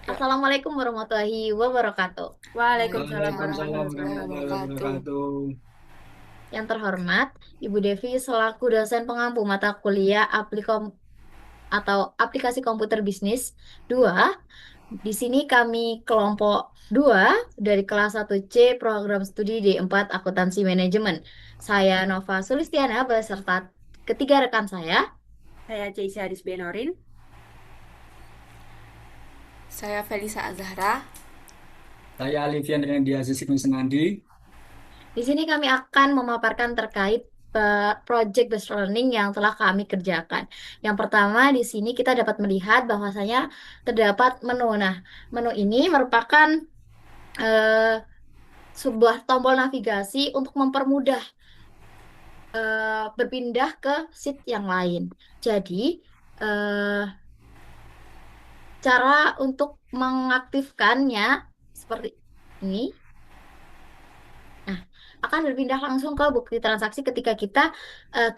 Assalamualaikum warahmatullahi wabarakatuh. Waalaikumsalam Waalaikumsalam warahmatullahi warahmatullahi wabarakatuh. wabarakatuh. Yang terhormat, Ibu Devi selaku dosen pengampu mata kuliah atau aplikasi komputer bisnis 2. Di sini kami kelompok 2 dari kelas 1C program studi D4 Akuntansi Manajemen. Saya Nova Sulistiana beserta ketiga rekan saya. Saya Jaisa Haris Benorin. Saya Felisa Azahra. Saya Alifian dengan Diaziz Senandi. Di sini kami akan memaparkan terkait project based learning yang telah kami kerjakan. Yang pertama di sini kita dapat melihat bahwasanya terdapat menu. Nah, menu ini merupakan eh, sebuah tombol navigasi untuk mempermudah berpindah ke sheet yang lain. Jadi, eh, cara untuk mengaktifkannya seperti ini. Nah, akan berpindah langsung ke bukti transaksi ketika kita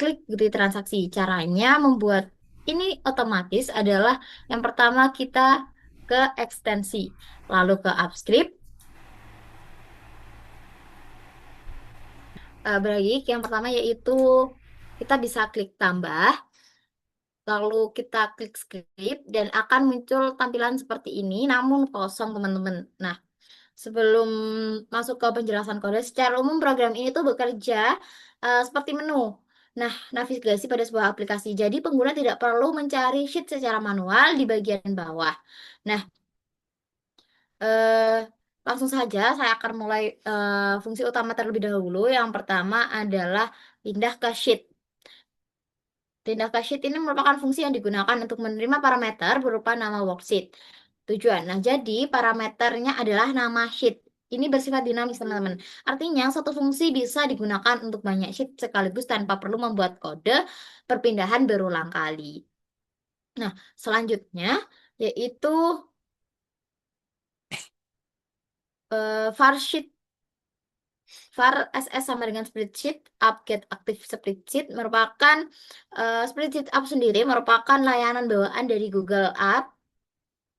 klik bukti transaksi. Caranya membuat ini otomatis adalah yang pertama kita ke ekstensi, lalu ke upscript, break. Yang pertama yaitu kita bisa klik tambah, lalu kita klik script dan akan muncul tampilan seperti ini, namun kosong teman-teman. Nah, sebelum masuk ke penjelasan kode, secara umum program ini tuh bekerja seperti menu. Nah, navigasi pada sebuah aplikasi. Jadi pengguna tidak perlu mencari sheet secara manual di bagian bawah. Nah, eh, langsung saja saya akan mulai fungsi utama terlebih dahulu. Yang pertama adalah pindah ke sheet. Pindah ke sheet ini merupakan fungsi yang digunakan untuk menerima parameter berupa nama worksheet. Tujuan. Nah, jadi parameternya adalah nama sheet. Ini bersifat dinamis, teman-teman. Artinya, satu fungsi bisa digunakan untuk banyak sheet sekaligus tanpa perlu membuat kode perpindahan berulang kali. Nah, selanjutnya yaitu var sheet. Var SS sama dengan spreadsheet, update aktif spreadsheet merupakan spreadsheet up sendiri merupakan layanan bawaan dari Google Apps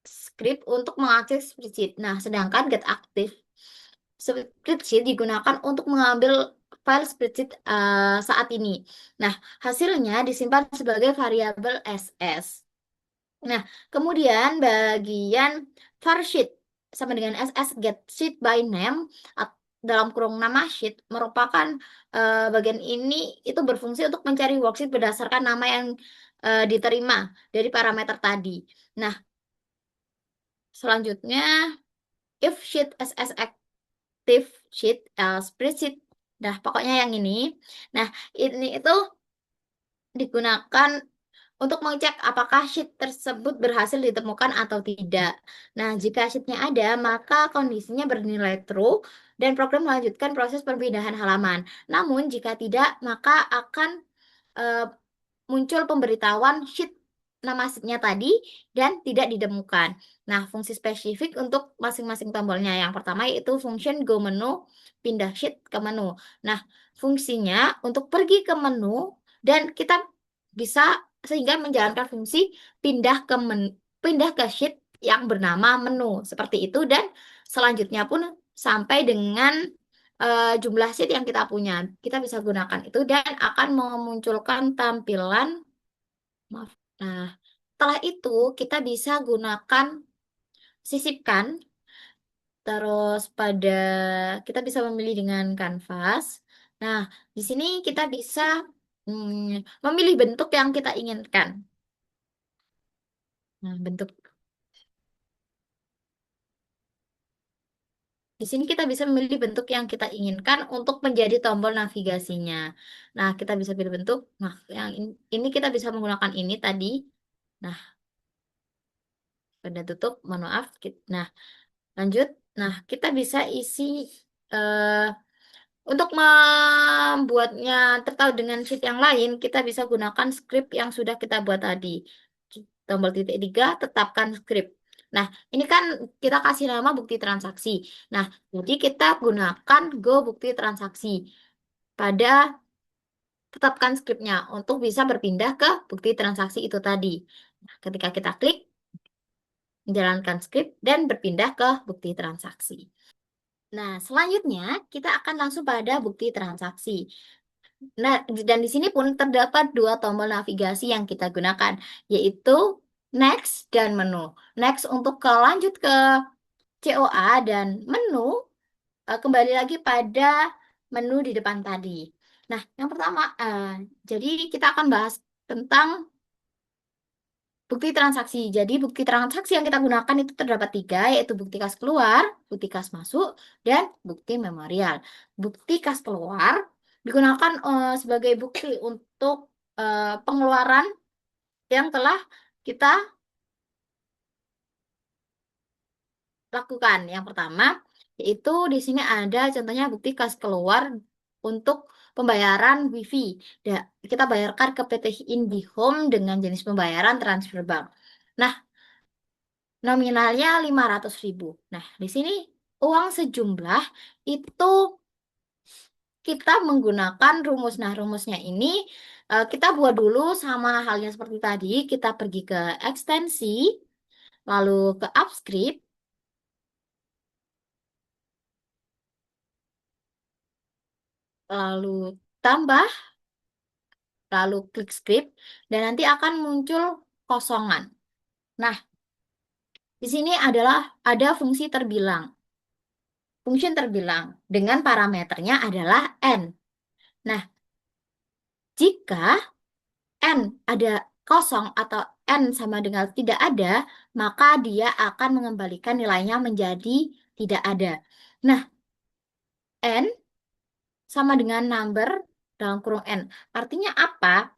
script untuk mengakses spreadsheet. Nah, sedangkan get active spreadsheet digunakan untuk mengambil file spreadsheet saat ini. Nah, hasilnya disimpan sebagai variabel SS. Nah, kemudian bagian var sheet sama dengan SS get sheet by name dalam kurung nama sheet merupakan bagian ini itu berfungsi untuk mencari worksheet berdasarkan nama yang diterima dari parameter tadi. Nah, selanjutnya if sheet SS active sheet spreadsheet. Nah, pokoknya yang ini. Nah, ini itu digunakan untuk mengecek apakah sheet tersebut berhasil ditemukan atau tidak. Nah, jika sheetnya ada, maka kondisinya bernilai true dan program melanjutkan proses perpindahan halaman. Namun, jika tidak, maka akan eh, muncul pemberitahuan sheet nama sheetnya tadi dan tidak ditemukan. Nah, fungsi spesifik untuk masing-masing tombolnya. Yang pertama yaitu function go menu, pindah sheet ke menu. Nah, fungsinya untuk pergi ke menu dan kita bisa sehingga menjalankan fungsi pindah ke sheet yang bernama menu seperti itu dan selanjutnya pun sampai dengan jumlah sheet yang kita punya. Kita bisa gunakan itu dan akan memunculkan tampilan, maaf. Nah, setelah itu kita bisa gunakan sisipkan, terus kita bisa memilih dengan kanvas. Nah, di sini kita bisa memilih bentuk yang kita inginkan. Nah, di sini kita bisa memilih bentuk yang kita inginkan untuk menjadi tombol navigasinya. Nah, kita bisa pilih bentuk. Nah, yang ini kita bisa menggunakan ini tadi. Nah, pada tutup, mohon maaf. Nah, lanjut. Nah, kita bisa isi eh, untuk membuatnya tertaut dengan sheet yang lain, kita bisa gunakan script yang sudah kita buat tadi. Tombol titik 3, tetapkan script. Nah, ini kan kita kasih nama bukti transaksi. Nah, jadi kita gunakan Go bukti transaksi pada tetapkan scriptnya untuk bisa berpindah ke bukti transaksi itu tadi. Nah, ketika kita klik, menjalankan skrip, dan berpindah ke bukti transaksi. Nah, selanjutnya kita akan langsung pada bukti transaksi. Nah, dan di sini pun terdapat dua tombol navigasi yang kita gunakan, yaitu Next dan Menu. Next untuk lanjut ke COA, dan menu kembali lagi pada menu di depan tadi. Nah, yang pertama, jadi kita akan bahas tentang bukti transaksi. Jadi bukti transaksi yang kita gunakan itu terdapat tiga, yaitu bukti kas keluar, bukti kas masuk, dan bukti memorial. Bukti kas keluar digunakan sebagai bukti untuk pengeluaran yang telah kita lakukan. Yang pertama, yaitu di sini ada contohnya bukti kas keluar untuk pembayaran WiFi. Kita bayarkan ke PT IndiHome dengan jenis pembayaran transfer bank. Nah, nominalnya 500.000. Nah, di sini uang sejumlah itu kita menggunakan rumus. Nah, rumusnya ini kita buat dulu sama halnya seperti tadi. Kita pergi ke ekstensi, lalu ke upscript, lalu tambah, lalu klik script, dan nanti akan muncul kosongan. Nah, di sini ada fungsi terbilang. Fungsi terbilang dengan parameternya adalah n. Nah, jika n ada kosong atau n sama dengan tidak ada, maka dia akan mengembalikan nilainya menjadi tidak ada. Nah, n sama dengan number dalam kurung n. Artinya apa?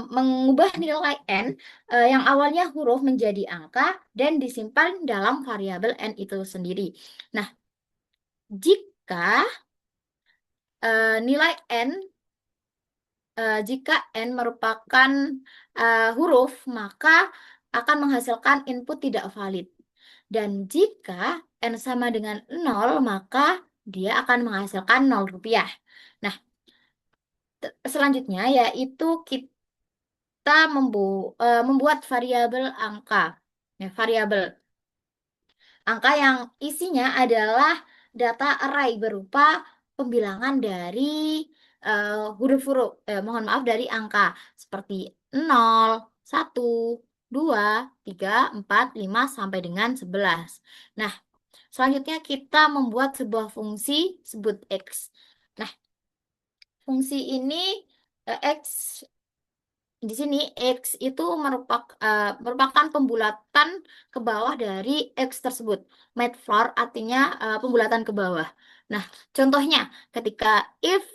Mengubah nilai n yang awalnya huruf menjadi angka dan disimpan dalam variabel n itu sendiri. Nah, jika nilai n jika n merupakan huruf, maka akan menghasilkan input tidak valid. Dan jika n sama dengan 0, maka dia akan menghasilkan 0 rupiah. Nah, selanjutnya yaitu kita membuat variabel angka. Ya, variabel angka yang isinya adalah data array berupa pembilangan dari huruf-huruf, mohon maaf, dari angka seperti 0, 1, 2, 3, 4, 5, sampai dengan 11. Nah, selanjutnya kita membuat sebuah fungsi sebut X. Nah, fungsi ini X di sini X itu merupakan pembulatan ke bawah dari X tersebut. Made floor artinya pembulatan ke bawah. Nah, contohnya ketika if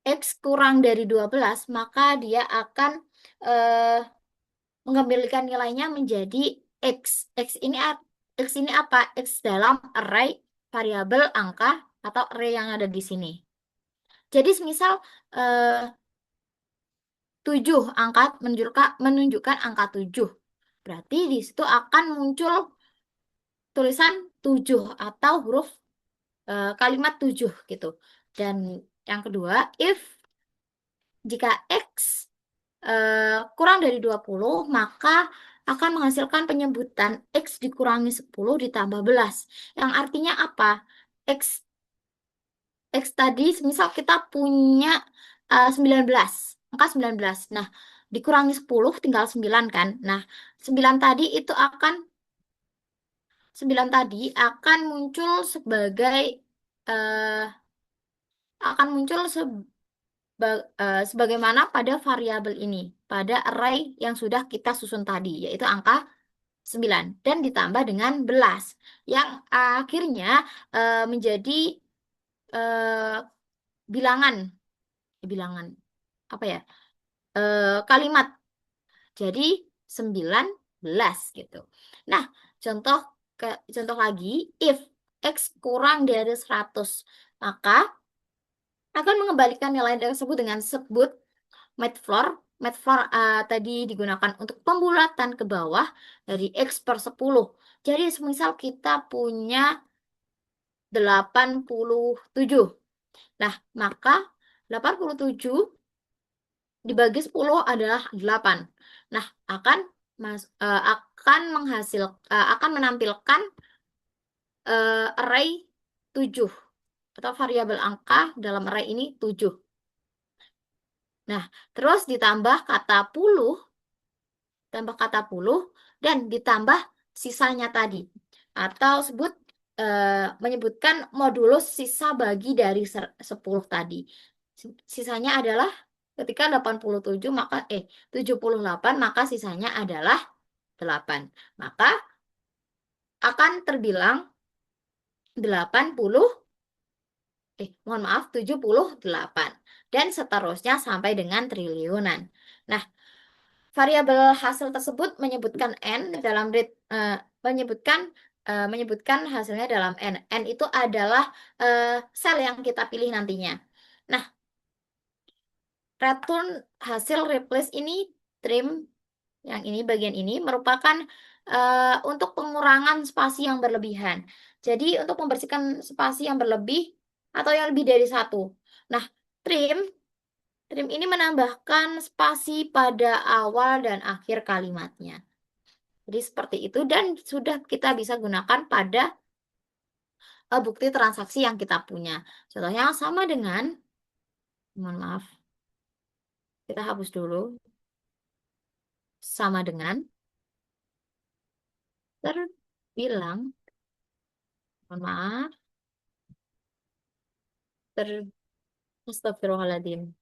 X kurang dari 12, maka dia akan eh, mengembalikan nilainya menjadi X. X ini apa? X dalam array variabel angka atau array yang ada di sini. Jadi semisal 7 angka menunjukkan angka 7. Berarti di situ akan muncul tulisan 7 atau huruf kalimat 7 gitu. Dan yang kedua, if jika X kurang dari 20, maka akan menghasilkan penyebutan X dikurangi 10 ditambah 11. Yang artinya apa? X tadi, misal kita punya 19, angka 19. Nah, dikurangi 10 tinggal 9 kan. Nah, 9 tadi itu akan 9 tadi akan muncul sebagai eh, sebagaimana pada variabel ini, pada array yang sudah kita susun tadi, yaitu angka 9 dan ditambah dengan belas yang akhirnya menjadi eh, bilangan bilangan apa ya, kalimat, jadi 19 gitu. Nah, contoh contoh lagi, if X kurang dari 100, maka akan mengembalikan nilai tersebut dengan sebut made floor. Made floor tadi digunakan untuk pembulatan ke bawah dari X per 10. Jadi semisal kita punya 87. Nah, maka 87 dibagi 10 adalah 8. Nah, akan akan menampilkan array 7 atau variabel angka dalam array ini 7. Nah, terus ditambah kata puluh, dan ditambah sisanya tadi. Atau menyebutkan modulus sisa bagi dari 10 tadi. Sisanya adalah ketika 78 maka sisanya adalah 8. Maka akan terbilang 78 dan seterusnya sampai dengan triliunan. Nah, variabel hasil tersebut menyebutkan n dalam menyebutkan hasilnya dalam n. N itu adalah sel yang kita pilih nantinya. Nah, return hasil replace ini trim yang ini bagian ini merupakan untuk pengurangan spasi yang berlebihan. Jadi untuk membersihkan spasi yang berlebih atau yang lebih dari 1. Nah, trim ini menambahkan spasi pada awal dan akhir kalimatnya. Jadi seperti itu dan sudah kita bisa gunakan pada bukti transaksi yang kita punya. Contohnya sama dengan, mohon maaf, kita hapus dulu. Sama dengan terbilang, mohon maaf, Astagfirullahaladzim.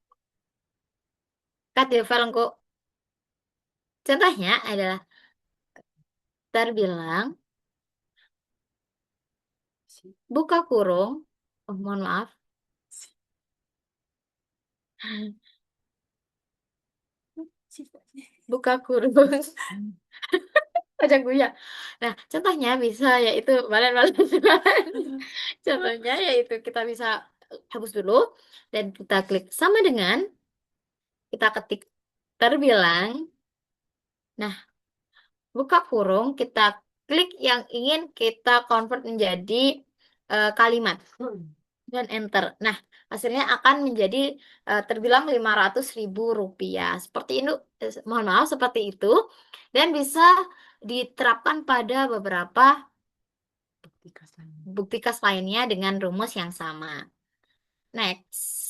Cut ya, kok. Contohnya adalah terbilang buka kurung, mohon maaf, buka kurung, aja gue ya. Nah, contohnya bisa yaitu balen. Contohnya yaitu kita bisa hapus dulu dan kita klik sama dengan, kita ketik terbilang. Nah, buka kurung, kita klik yang ingin kita convert menjadi kalimat dan enter. Nah, hasilnya akan menjadi terbilang 500.000 rupiah. Seperti itu, mohon maaf, seperti itu. Dan bisa diterapkan pada beberapa bukti kas lainnya dengan rumus yang sama. Next.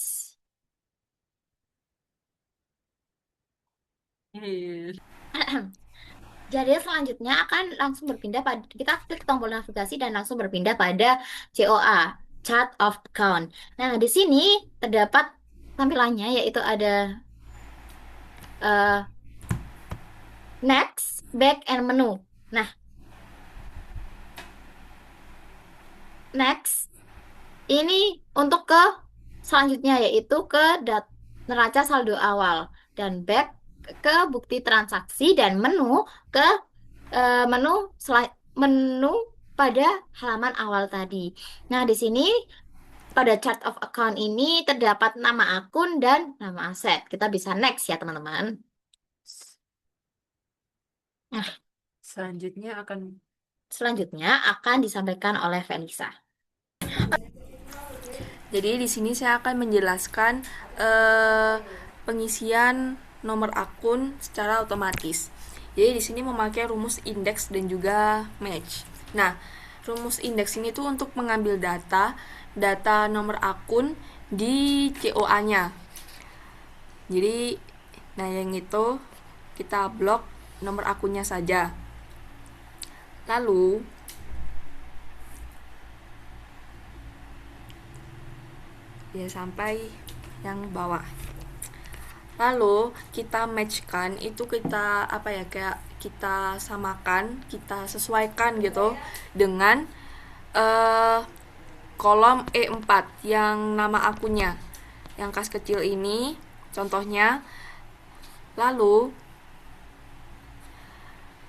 Jadi selanjutnya akan langsung berpindah pada, kita klik tombol navigasi dan langsung berpindah pada COA, Chart of Account. Nah, di sini terdapat tampilannya yaitu ada Next, Back, and Menu. Nah, Next ini untuk ke selanjutnya yaitu ke neraca saldo awal, dan Back ke bukti transaksi, dan Menu ke menu pada halaman awal tadi. Nah, di sini pada chart of account ini terdapat nama akun dan nama aset. Kita bisa next ya, teman-teman. Nah, selanjutnya akan disampaikan oleh Felisa. Jadi di sini saya akan menjelaskan pengisian nomor akun secara otomatis. Jadi di sini memakai rumus indeks dan juga match. Nah, rumus indeks ini tuh untuk mengambil data nomor akun di COA-nya. Jadi, nah yang itu kita blok nomor akunnya saja. Lalu ya sampai yang bawah. Lalu kita matchkan itu, kita kayak kita samakan, kita sesuaikan gitu dengan kolom E4 yang nama akunnya, yang kas kecil ini contohnya. Lalu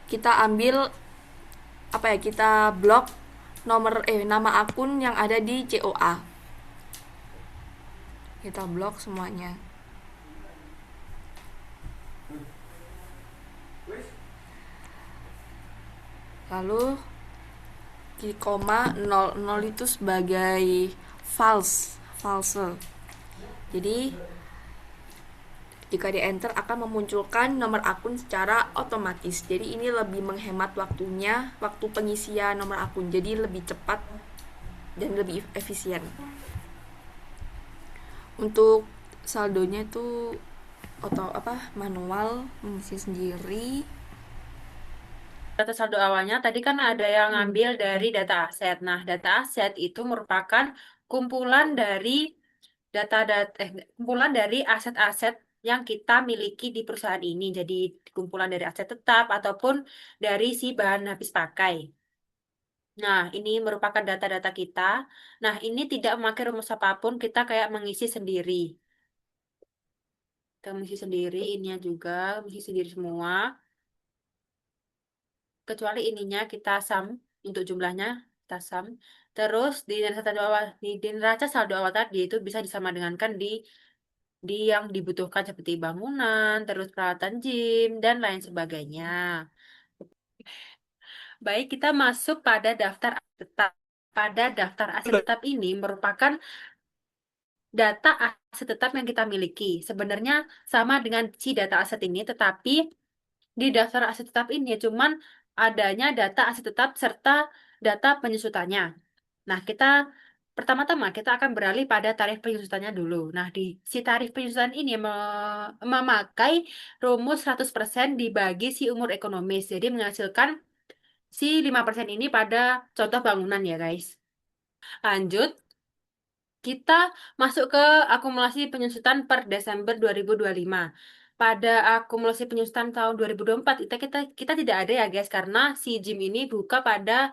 kita ambil kita blok nama akun yang ada di COA. Kita blok semuanya. Lalu di koma 00 itu sebagai false. Jadi Jika di enter akan memunculkan nomor akun secara otomatis. Jadi ini lebih menghemat waktunya, waktu pengisian nomor akun. Jadi lebih cepat dan lebih efisien. Untuk saldonya itu manual mengisi sendiri. Data saldo awalnya tadi kan ada yang ngambil dari data aset. Nah, data aset itu merupakan kumpulan dari kumpulan dari aset-aset yang kita miliki di perusahaan ini. Jadi kumpulan dari aset tetap ataupun dari si bahan habis pakai. Nah, ini merupakan data-data kita. Nah, ini tidak memakai rumus apapun, kita kayak mengisi sendiri. Kita mengisi sendiri, ininya juga mengisi sendiri semua. Kecuali ininya kita sum untuk jumlahnya, kita sum. Terus di neraca saldo awal tadi itu bisa disamadengankan di yang dibutuhkan seperti bangunan, terus peralatan gym, dan lain sebagainya. Baik, kita masuk pada daftar aset tetap. Pada daftar aset tetap ini merupakan data aset tetap yang kita miliki. Sebenarnya sama dengan si data aset ini, tetapi di daftar aset tetap ini cuman adanya data aset tetap serta data penyusutannya. Nah, pertama-tama kita akan beralih pada tarif penyusutannya dulu. Nah, di si tarif penyusutan ini memakai rumus 100% dibagi si umur ekonomis. Jadi menghasilkan si 5% ini pada contoh bangunan ya, guys. Lanjut, kita masuk ke akumulasi penyusutan per Desember 2025. Pada akumulasi penyusutan tahun 2024, kita tidak ada ya, guys, karena si gym ini buka pada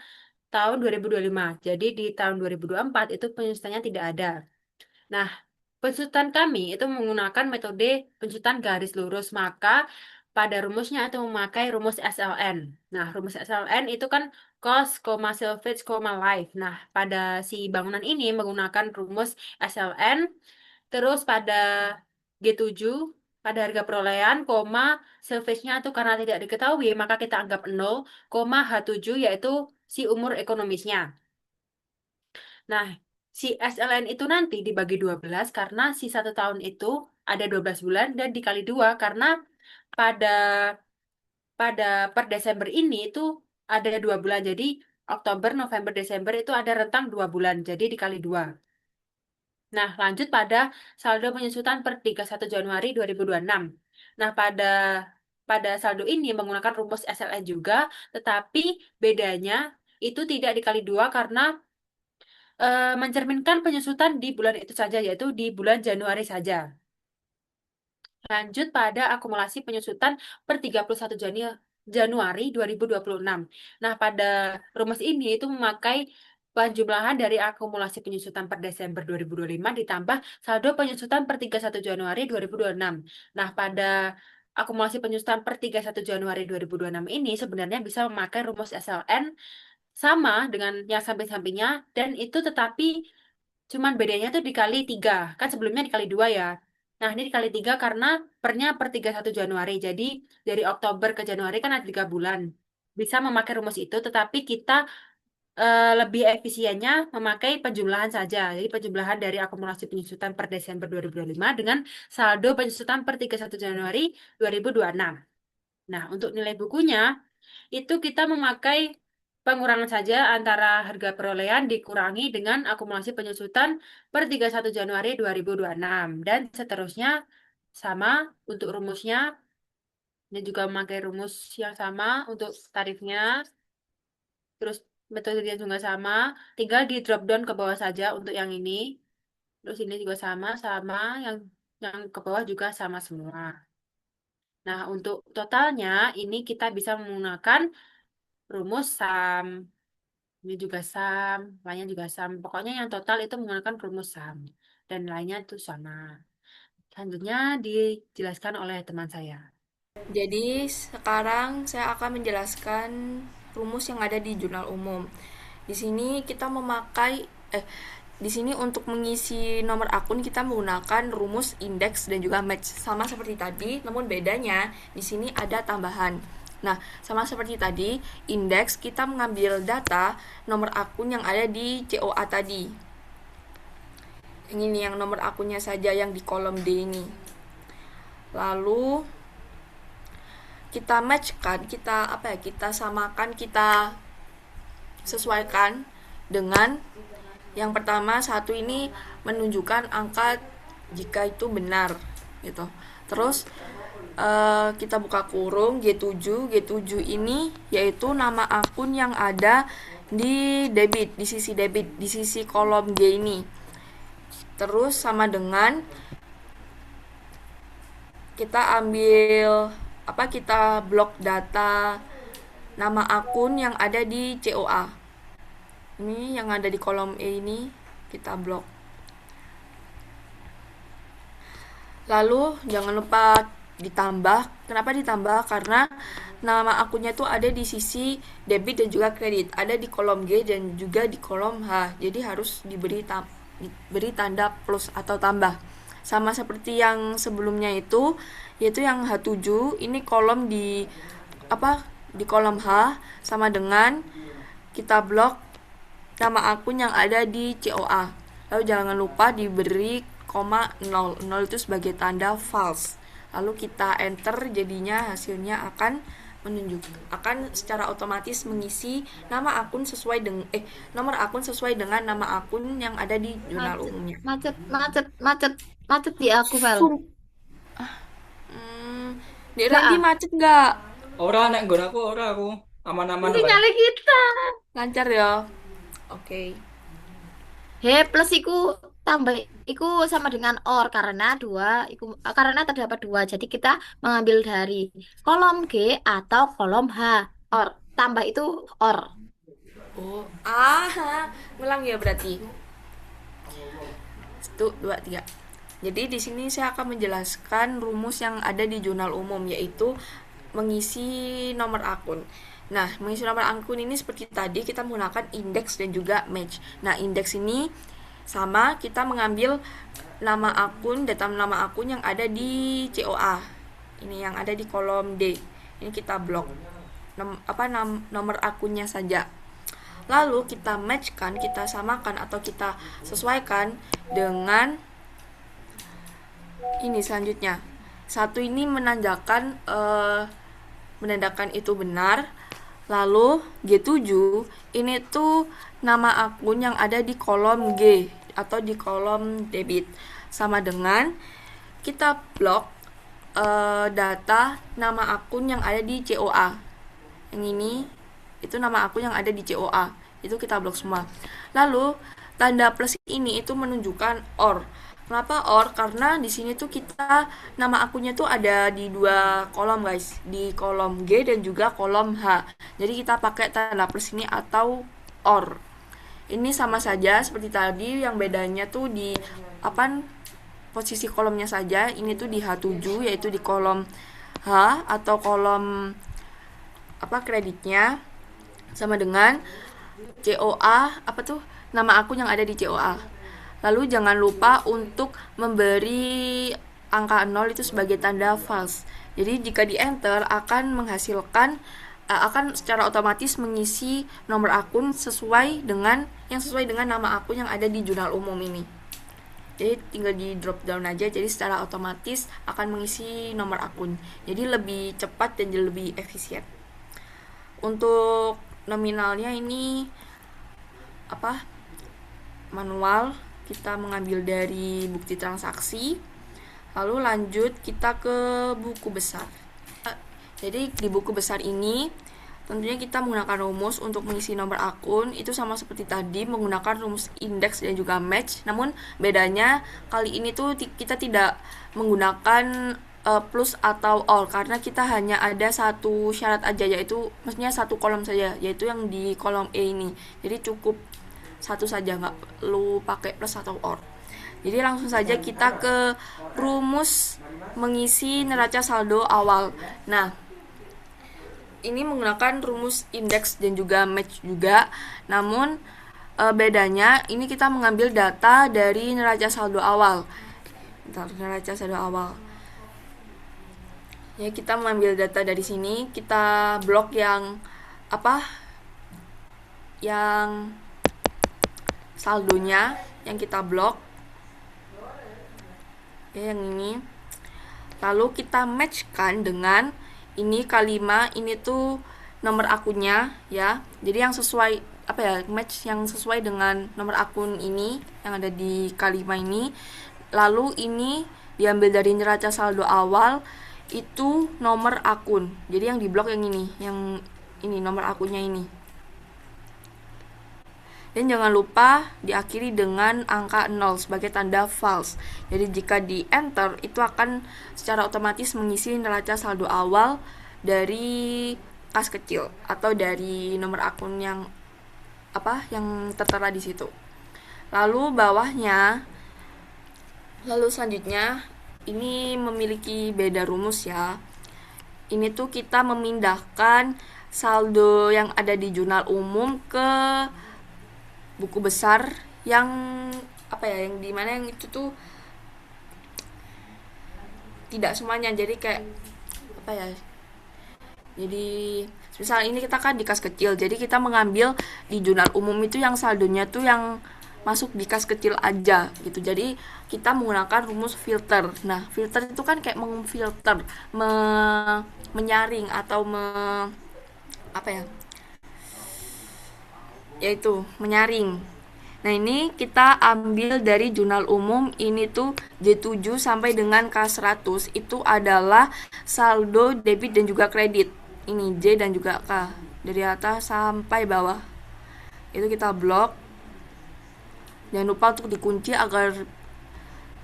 tahun 2025. Jadi di tahun 2024 itu penyusutannya tidak ada. Nah, pensusutan kami itu menggunakan metode pensusutan garis lurus, maka pada rumusnya itu memakai rumus SLN. Nah, rumus SLN itu kan cost, salvage, life. Nah, pada si bangunan ini menggunakan rumus SLN, terus pada G7, pada harga perolehan, salvage-nya itu karena tidak diketahui, maka kita anggap 0, H7 yaitu si umur ekonomisnya. Nah, si SLN itu nanti dibagi 12 karena si 1 tahun itu ada 12 bulan dan dikali 2 karena pada pada per Desember ini itu ada 2 bulan. Jadi Oktober, November, Desember itu ada rentang 2 bulan. Jadi dikali 2. Nah, lanjut pada saldo penyusutan per 31 Januari 2026. Nah, pada saldo ini menggunakan rumus SLN juga, tetapi bedanya itu tidak dikali 2 karena mencerminkan penyusutan di bulan itu saja, yaitu di bulan Januari saja. Lanjut pada akumulasi penyusutan per 31 Januari 2026. Nah, pada rumus ini itu memakai penjumlahan dari akumulasi penyusutan per Desember 2025 ditambah saldo penyusutan per 31 Januari 2026. Nah, pada akumulasi penyusutan per 31 Januari 2026 ini sebenarnya bisa memakai rumus SLN sama dengan yang samping-sampingnya dan itu tetapi cuman bedanya tuh dikali 3. Kan sebelumnya dikali 2 ya. Nah, ini dikali 3 karena pernya per 31 Januari. Jadi dari Oktober ke Januari kan ada 3 bulan. Bisa memakai rumus itu, tetapi kita lebih efisiennya memakai penjumlahan saja. Jadi penjumlahan dari akumulasi penyusutan per Desember 2025 dengan saldo penyusutan per 31 Januari 2026. Nah, untuk nilai bukunya itu kita memakai pengurangan saja antara harga perolehan dikurangi dengan akumulasi penyusutan per 31 Januari 2026 dan seterusnya sama untuk rumusnya dan juga memakai rumus yang sama untuk tarifnya. Terus metodenya juga sama, tinggal di drop down ke bawah saja untuk yang ini. Terus ini juga sama yang ke bawah juga sama semua. Nah, untuk totalnya ini kita bisa menggunakan rumus SAM. Ini juga SAM, lainnya juga SAM. Pokoknya yang total itu menggunakan rumus SAM. Dan lainnya itu sama. Selanjutnya dijelaskan oleh teman saya. Jadi sekarang saya akan menjelaskan rumus yang ada di jurnal umum. Di sini kita di sini untuk mengisi nomor akun kita menggunakan rumus indeks dan juga match sama seperti tadi, namun bedanya di sini ada tambahan. Nah, sama seperti tadi, indeks kita mengambil data nomor akun yang ada di COA tadi. Ini yang nomor akunnya saja yang di kolom D ini. Lalu kita matchkan, kita samakan, kita sesuaikan dengan yang pertama, satu ini menunjukkan angka jika itu benar gitu. Terus kita buka kurung G7. G7 ini yaitu nama akun yang ada di debit, di sisi debit, di sisi kolom G ini. Terus sama dengan kita ambil kita blok data nama akun yang ada di COA. Ini yang ada di kolom E ini kita blok. Lalu jangan lupa ditambah. Kenapa ditambah? Karena nama akunnya tuh ada di sisi debit dan juga kredit, ada di kolom G dan juga di kolom H. Jadi harus diberi tanda plus atau tambah. Sama seperti yang sebelumnya itu, yaitu yang H7, ini kolom di kolom H sama dengan kita blok nama akun yang ada di COA. Lalu jangan lupa diberi koma 0 itu sebagai tanda false. Lalu kita enter, jadinya hasilnya akan secara otomatis mengisi nama akun sesuai dengan nomor akun sesuai dengan nama akun yang ada di jurnal umumnya. Macet di aku, Vel. Dek Randi macet nggak? Ora nek nggon aku ora aku. Aman-aman Ini bae. nyali kita. Lancar ya. Oke. Plus iku tambah iku sama dengan or karena terdapat dua. Jadi kita mengambil dari kolom G atau kolom H. Or tambah itu or. Oh, ngulang ya berarti. 1, 2, 3. Jadi di sini saya akan menjelaskan rumus yang ada di jurnal umum, yaitu mengisi nomor akun. Nah, mengisi nomor akun ini seperti tadi kita menggunakan indeks dan juga match. Nah, indeks ini sama, kita mengambil nama akun, data nama akun yang ada di COA. Ini yang ada di kolom D. Ini kita blok. Nomor akunnya saja. Lalu kita matchkan, kita samakan atau kita sesuaikan dengan ini selanjutnya. Satu ini menandakan itu benar. Lalu G7 ini tuh nama akun yang ada di kolom G atau di kolom debit. Sama dengan kita blok data nama akun yang ada di COA. Yang ini itu nama akun yang ada di COA. Itu kita blok semua. Lalu tanda plus ini itu menunjukkan OR. Kenapa OR? Karena di sini tuh kita nama akunnya tuh ada di dua kolom, guys, di kolom G dan juga kolom H. Jadi kita pakai tanda plus ini atau OR. Ini sama saja seperti tadi, yang bedanya tuh di posisi kolomnya saja. Ini tuh di H7, yaitu di kolom H atau kolom kreditnya, sama dengan COA nama akun yang ada di COA. Lalu jangan lupa untuk memberi angka 0 itu sebagai tanda false. Jadi jika di enter akan menghasilkan akan secara otomatis mengisi nomor akun sesuai dengan nama akun yang ada di jurnal umum ini. Jadi tinggal di drop down aja, jadi secara otomatis akan mengisi nomor akun. Jadi lebih cepat dan lebih efisien. Untuk nominalnya ini manual, kita mengambil dari bukti transaksi. Lalu lanjut kita ke buku besar. Jadi di buku besar ini tentunya kita menggunakan rumus untuk mengisi nomor akun. Itu sama seperti tadi, menggunakan rumus indeks dan juga match. Namun bedanya kali ini tuh kita tidak menggunakan plus atau all, karena kita hanya ada satu syarat aja, yaitu maksudnya satu kolom saja, yaitu yang di kolom E ini. Jadi cukup satu saja, nggak perlu pakai plus atau or. Jadi langsung saja kita ke rumus mengisi neraca saldo awal. Nah, ini menggunakan rumus indeks dan juga match juga. Namun bedanya ini kita mengambil data dari neraca saldo awal. Neraca saldo awal. Ya, kita mengambil data dari sini, kita blok yang yang saldonya yang kita blok, ya, yang ini. Lalu kita matchkan dengan ini K5, ini tuh nomor akunnya ya. Jadi yang sesuai apa ya, match yang sesuai dengan nomor akun ini yang ada di K5 ini. Lalu ini diambil dari neraca saldo awal itu nomor akun. Jadi yang di blok yang ini nomor akunnya ini. Dan jangan lupa diakhiri dengan angka 0 sebagai tanda false. Jadi jika di enter itu akan secara otomatis mengisi neraca saldo awal dari kas kecil atau dari nomor akun yang tertera di situ. Lalu selanjutnya ini memiliki beda rumus ya. Ini tuh kita memindahkan saldo yang ada di jurnal umum ke buku besar yang yang dimana yang itu tuh tidak semuanya, jadi kayak jadi misal ini kita kan di kas kecil, jadi kita mengambil di jurnal umum itu yang saldonya tuh yang masuk di kas kecil aja gitu. Jadi kita menggunakan rumus filter. Nah, filter itu kan kayak memfilter, menyaring atau yaitu menyaring. Nah, ini kita ambil dari jurnal umum, ini tuh J7 sampai dengan K100 itu adalah saldo debit dan juga kredit. Ini J dan juga K. Dari atas sampai bawah. Itu kita blok. Jangan lupa untuk dikunci agar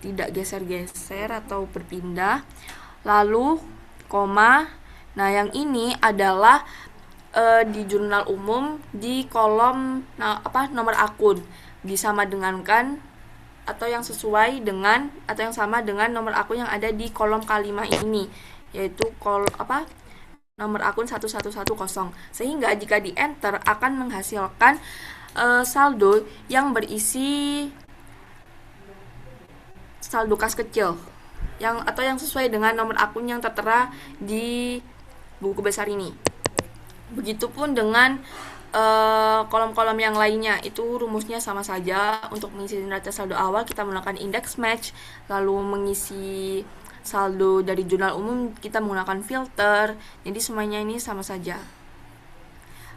tidak geser-geser atau berpindah. Lalu koma. Nah, yang ini adalah di jurnal umum di kolom nomor akun disama dengankan atau yang sesuai dengan atau yang sama dengan nomor akun yang ada di kolom K5 ini, yaitu nomor akun 1110. Sehingga jika di enter akan menghasilkan saldo yang berisi saldo kas kecil yang sesuai dengan nomor akun yang tertera di buku besar ini. Begitupun dengan kolom-kolom yang lainnya, itu rumusnya sama saja. Untuk mengisi neraca saldo awal kita menggunakan index match, lalu mengisi saldo dari jurnal umum kita menggunakan filter. Jadi semuanya ini sama saja.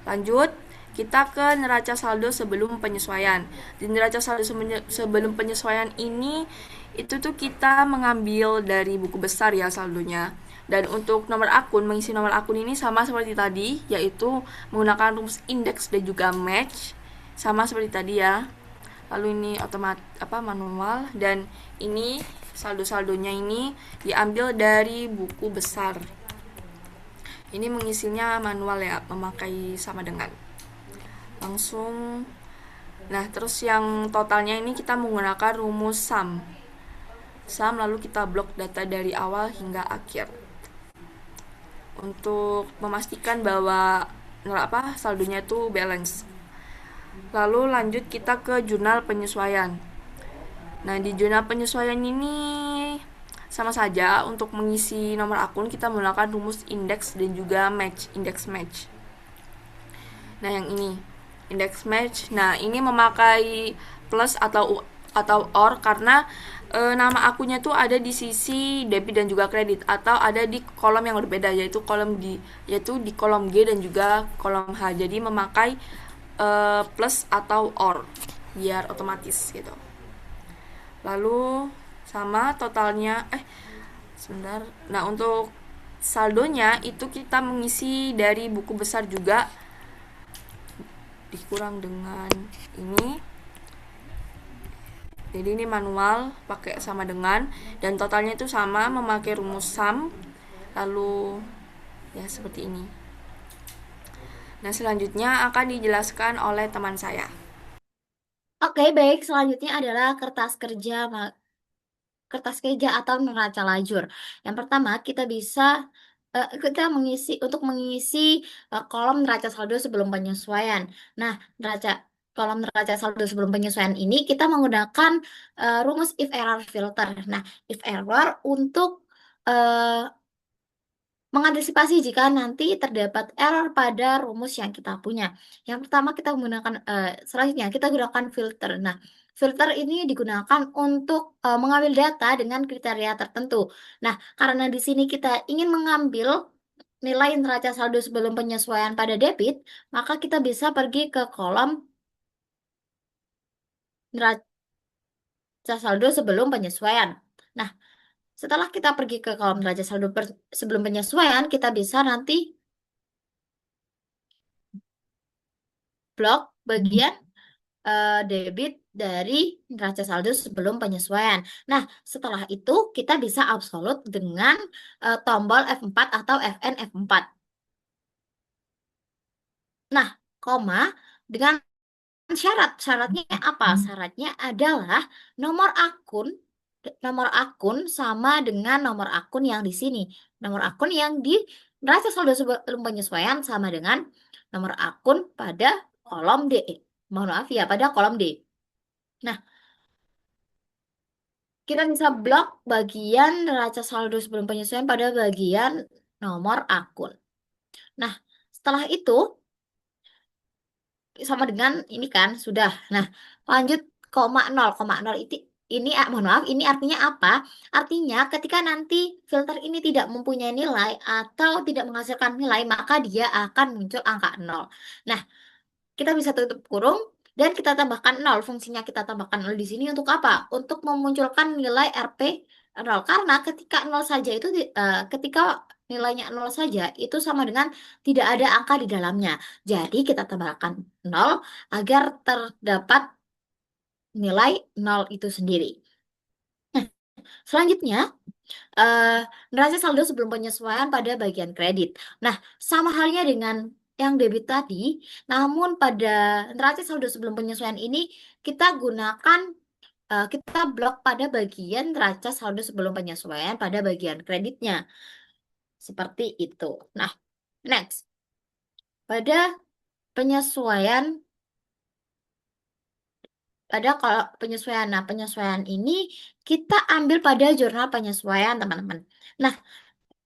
Lanjut, kita ke neraca saldo sebelum penyesuaian. Di neraca saldo sebelum penyesuaian ini itu tuh kita mengambil dari buku besar ya saldonya. Dan untuk nomor akun, mengisi nomor akun ini sama seperti tadi, yaitu menggunakan rumus index dan juga match, sama seperti tadi ya. Lalu ini manual, dan ini saldo-saldonya ini diambil dari buku besar. Ini mengisinya manual ya, memakai sama dengan. Langsung. Nah, terus yang totalnya ini kita menggunakan rumus sum, lalu kita blok data dari awal hingga akhir untuk memastikan bahwa saldonya itu balance. Lalu lanjut kita ke jurnal penyesuaian. Nah, di jurnal penyesuaian ini sama saja. Untuk mengisi nomor akun kita menggunakan rumus index dan juga match, index match. Nah, yang ini index match. Nah, ini memakai plus atau or karena nama akunnya tuh ada di sisi debit dan juga kredit, atau ada di kolom yang berbeda, yaitu di kolom G dan juga kolom H. Jadi memakai plus atau or biar otomatis gitu. Lalu sama totalnya sebentar. Nah, untuk saldonya itu kita mengisi dari buku besar juga dikurang dengan ini. Jadi ini manual pakai sama dengan, dan totalnya itu sama memakai rumus sum. Lalu ya seperti ini. Nah, selanjutnya akan dijelaskan oleh teman saya. Oke, baik. Selanjutnya adalah kertas kerja atau neraca lajur. Yang pertama, kita mengisi kolom neraca saldo sebelum penyesuaian. Nah, kolom neraca saldo sebelum penyesuaian ini kita menggunakan rumus if error filter. Nah, if error untuk mengantisipasi jika nanti terdapat error pada rumus yang kita punya. Yang pertama kita menggunakan selanjutnya kita gunakan filter. Nah, filter ini digunakan untuk mengambil data dengan kriteria tertentu. Nah, karena di sini kita ingin mengambil nilai neraca saldo sebelum penyesuaian pada debit, maka kita bisa pergi ke kolom neraca saldo sebelum penyesuaian. Nah, setelah kita pergi ke kolom neraca saldo sebelum penyesuaian, kita bisa nanti blok bagian debit dari neraca saldo sebelum penyesuaian. Nah, setelah itu kita bisa absolut dengan tombol F4 atau Fn F4. Nah, koma dengan syaratnya apa? Syaratnya adalah nomor akun nomor akun sama dengan nomor akun yang di sini. Nomor akun yang di neraca saldo sebelum penyesuaian sama dengan nomor akun pada kolom D. Mohon maaf ya, pada kolom D. Nah, kita bisa blok bagian neraca saldo sebelum penyesuaian pada bagian nomor akun. Nah, setelah itu sama dengan ini kan sudah. Nah, lanjut koma nol itu ini mohon maaf, ini artinya apa? Artinya ketika nanti filter ini tidak mempunyai nilai atau tidak menghasilkan nilai, maka dia akan muncul angka 0. Nah, kita bisa tutup kurung dan kita tambahkan 0. Fungsinya kita tambahkan 0 di sini untuk apa? Untuk memunculkan nilai RP 0. Karena ketika 0 saja itu ketika nilainya 0 saja itu sama dengan tidak ada angka di dalamnya. Jadi kita tambahkan 0 agar terdapat nilai 0 itu sendiri. Nah, selanjutnya neraca saldo sebelum penyesuaian pada bagian kredit. Nah, sama halnya dengan yang debit tadi, namun pada neraca saldo sebelum penyesuaian ini kita gunakan kita blok pada bagian neraca saldo sebelum penyesuaian pada bagian kreditnya. Seperti itu. Nah, next. Pada penyesuaian kalau penyesuaian. Nah, penyesuaian ini kita ambil pada jurnal penyesuaian, teman-teman. Nah,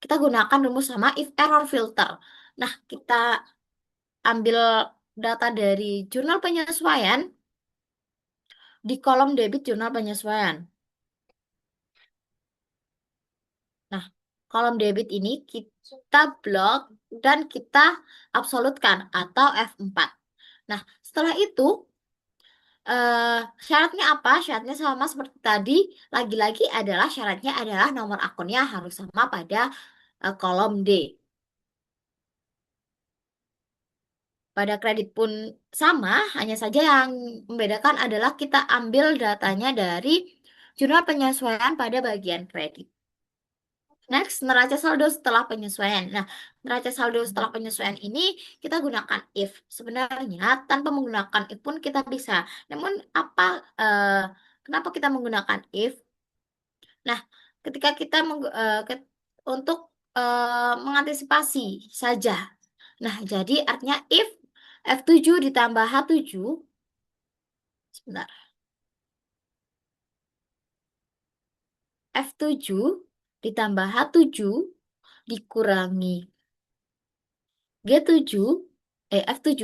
kita gunakan rumus sama if error filter. Nah, kita ambil data dari jurnal penyesuaian di kolom debit jurnal penyesuaian. Nah, kolom debit ini kita blok dan kita absolutkan atau F4. Nah, setelah itu syaratnya apa? Syaratnya sama seperti tadi. Lagi-lagi adalah syaratnya adalah nomor akunnya harus sama pada kolom D. Pada kredit pun sama, hanya saja yang membedakan adalah kita ambil datanya dari jurnal penyesuaian pada bagian kredit. Next, neraca saldo setelah penyesuaian. Nah, neraca saldo setelah penyesuaian ini kita gunakan if. Sebenarnya tanpa menggunakan if pun kita bisa. Namun kenapa kita menggunakan if? Nah, ketika kita untuk mengantisipasi saja. Nah, jadi artinya if F7 ditambah H7, sebentar, F7 ditambah H7 dikurangi G7, F7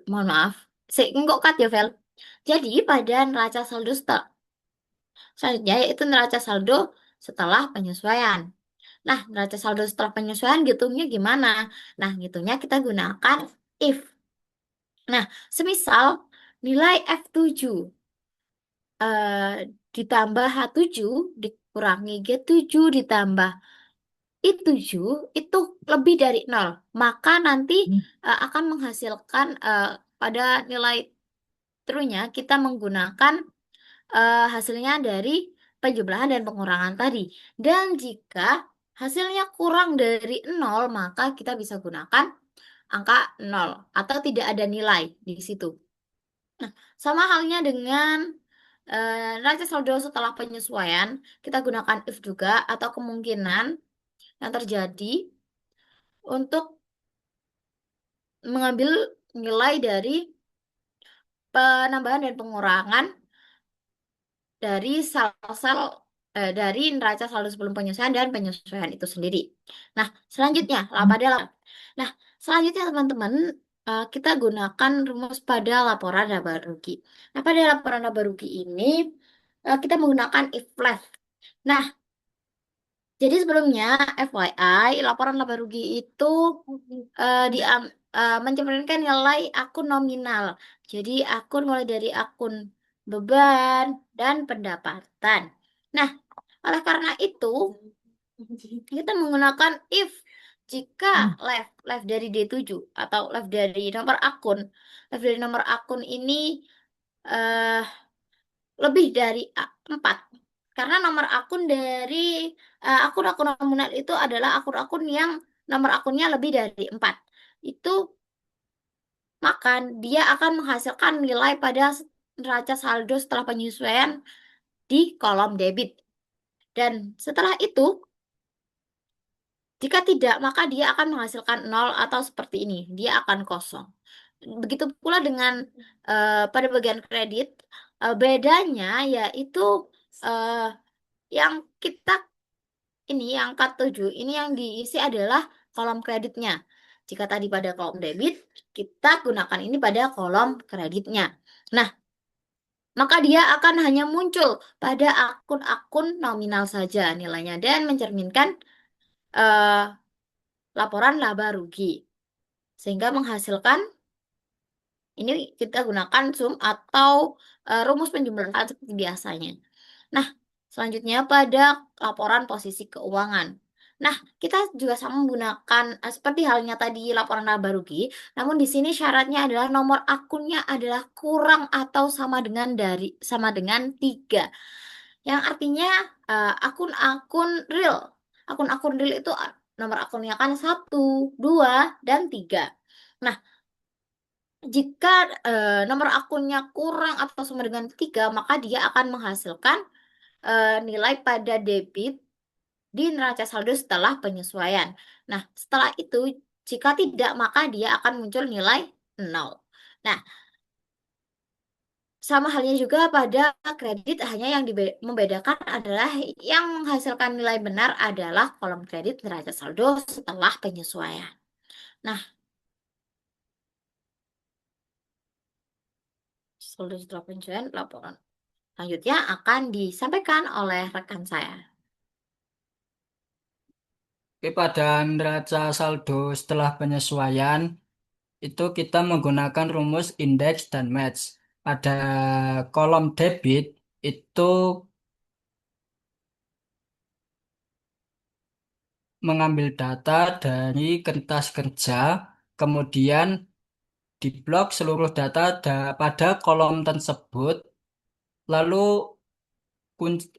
mohon maaf, enggak cut ya, Vel. Jadi pada neraca saldo selanjutnya yaitu neraca saldo setelah penyesuaian. Nah, neraca saldo setelah penyesuaian ngitungnya gimana? Nah, ngitungnya kita gunakan if. Nah, semisal nilai F7 ditambah H7 dikurangi G7 ditambah I7 itu lebih dari 0. Maka nanti akan menghasilkan pada nilai trunya kita menggunakan hasilnya dari penjumlahan dan pengurangan tadi. Dan jika hasilnya kurang dari 0, maka kita bisa gunakan angka 0 atau tidak ada nilai di situ. Nah, sama halnya dengan neraca saldo setelah penyesuaian, kita gunakan if juga atau kemungkinan yang terjadi untuk mengambil nilai dari penambahan dan pengurangan dari sel-sel dari neraca saldo sebelum penyesuaian dan penyesuaian itu sendiri. Nah, selanjutnya pada Nah, selanjutnya teman-teman kita gunakan rumus pada laporan laba rugi. Nah, pada laporan laba rugi ini kita menggunakan if left. Nah, jadi sebelumnya FYI, laporan laba rugi itu mencerminkan nilai akun nominal. Jadi akun mulai dari akun beban dan pendapatan. Nah, oleh karena itu, kita menggunakan if jika left dari D7 atau left dari nomor akun ini eh, lebih dari 4. Karena nomor akun dari akun-akun nominal itu adalah akun-akun yang nomor akunnya lebih dari 4. Itu maka dia akan menghasilkan nilai pada neraca saldo setelah penyesuaian di kolom debit. Dan setelah itu, jika tidak, maka dia akan menghasilkan 0 atau seperti ini, dia akan kosong. Begitu pula dengan pada bagian kredit, bedanya yaitu eh, yang kita ini yang K7 ini yang diisi adalah kolom kreditnya. Jika tadi pada kolom debit, kita gunakan ini pada kolom kreditnya. Nah, maka dia akan hanya muncul pada akun-akun nominal saja nilainya dan mencerminkan eh, laporan laba rugi. Sehingga menghasilkan ini kita gunakan sum atau rumus penjumlahan seperti biasanya. Nah, selanjutnya pada laporan posisi keuangan. Nah, kita juga sama menggunakan seperti halnya tadi laporan laba rugi, namun di sini syaratnya adalah nomor akunnya adalah kurang atau sama dengan 3. Yang artinya akun-akun real. Akun-akun real itu nomor akunnya kan 1, 2, dan 3. Nah, jika nomor akunnya kurang atau sama dengan 3, maka dia akan menghasilkan nilai pada debit di neraca saldo setelah penyesuaian. Nah, setelah itu, jika tidak, maka dia akan muncul nilai 0. Nah, sama halnya juga pada kredit, hanya yang membedakan adalah yang menghasilkan nilai benar adalah kolom kredit neraca saldo setelah penyesuaian. Nah, saldo setelah penyesuaian laporan selanjutnya akan disampaikan oleh rekan saya. Oke, pada neraca saldo setelah penyesuaian itu kita menggunakan rumus indeks dan match. Pada kolom debit itu mengambil data dari kertas kerja, kemudian diblok seluruh data pada kolom tersebut, lalu kun-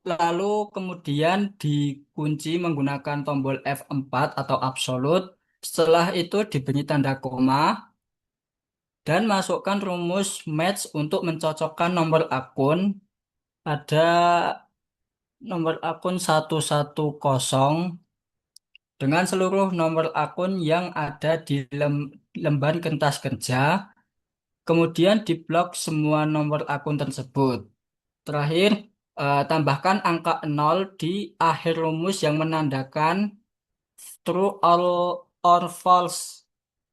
lalu kemudian dikunci menggunakan tombol F4 atau absolut. Setelah itu diberi tanda koma dan masukkan rumus match untuk mencocokkan nomor akun pada nomor akun 110 dengan seluruh nomor akun yang ada di lembar kertas kerja, kemudian diblok semua nomor akun tersebut. Terakhir, tambahkan angka 0 di akhir rumus yang menandakan true or false.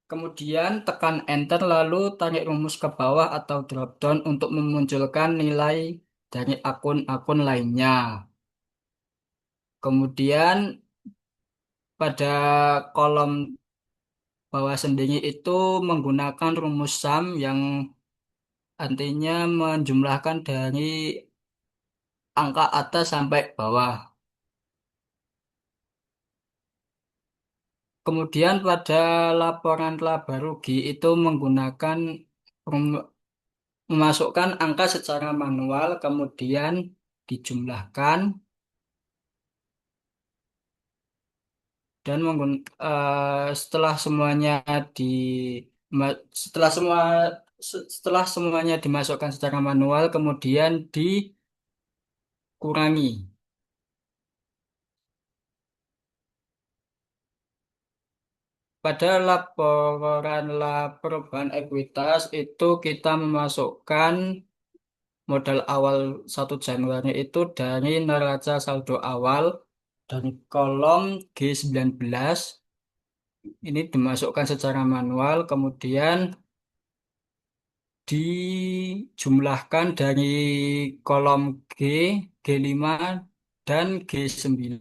Kemudian tekan enter lalu tarik rumus ke bawah atau drop down untuk memunculkan nilai dari akun-akun lainnya. Kemudian pada kolom bawah sendiri itu menggunakan rumus sum yang artinya menjumlahkan dari angka atas sampai bawah. Kemudian pada laporan laba rugi itu menggunakan memasukkan angka secara manual, kemudian dijumlahkan dan setelah semuanya di ma- setelah semua setelah semuanya dimasukkan secara manual, kemudian dikurangi. Pada laporan perubahan ekuitas itu kita memasukkan modal awal 1 Januari itu dari neraca saldo awal dari kolom G19. Ini dimasukkan secara manual, kemudian dijumlahkan dari kolom G, G5, dan G9.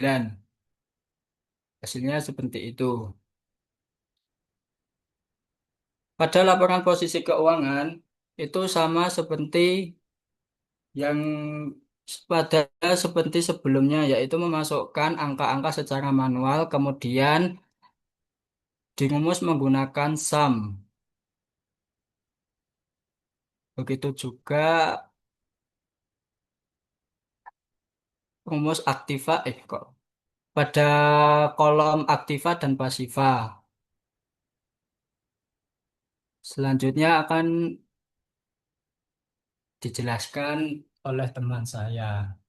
Hasilnya seperti itu. Pada laporan posisi keuangan, itu sama seperti yang pada seperti sebelumnya, yaitu memasukkan angka-angka secara manual, kemudian dirumus menggunakan sum. Begitu juga rumus aktiva, kok. Pada kolom aktiva dan pasiva. Selanjutnya akan dijelaskan oleh teman saya.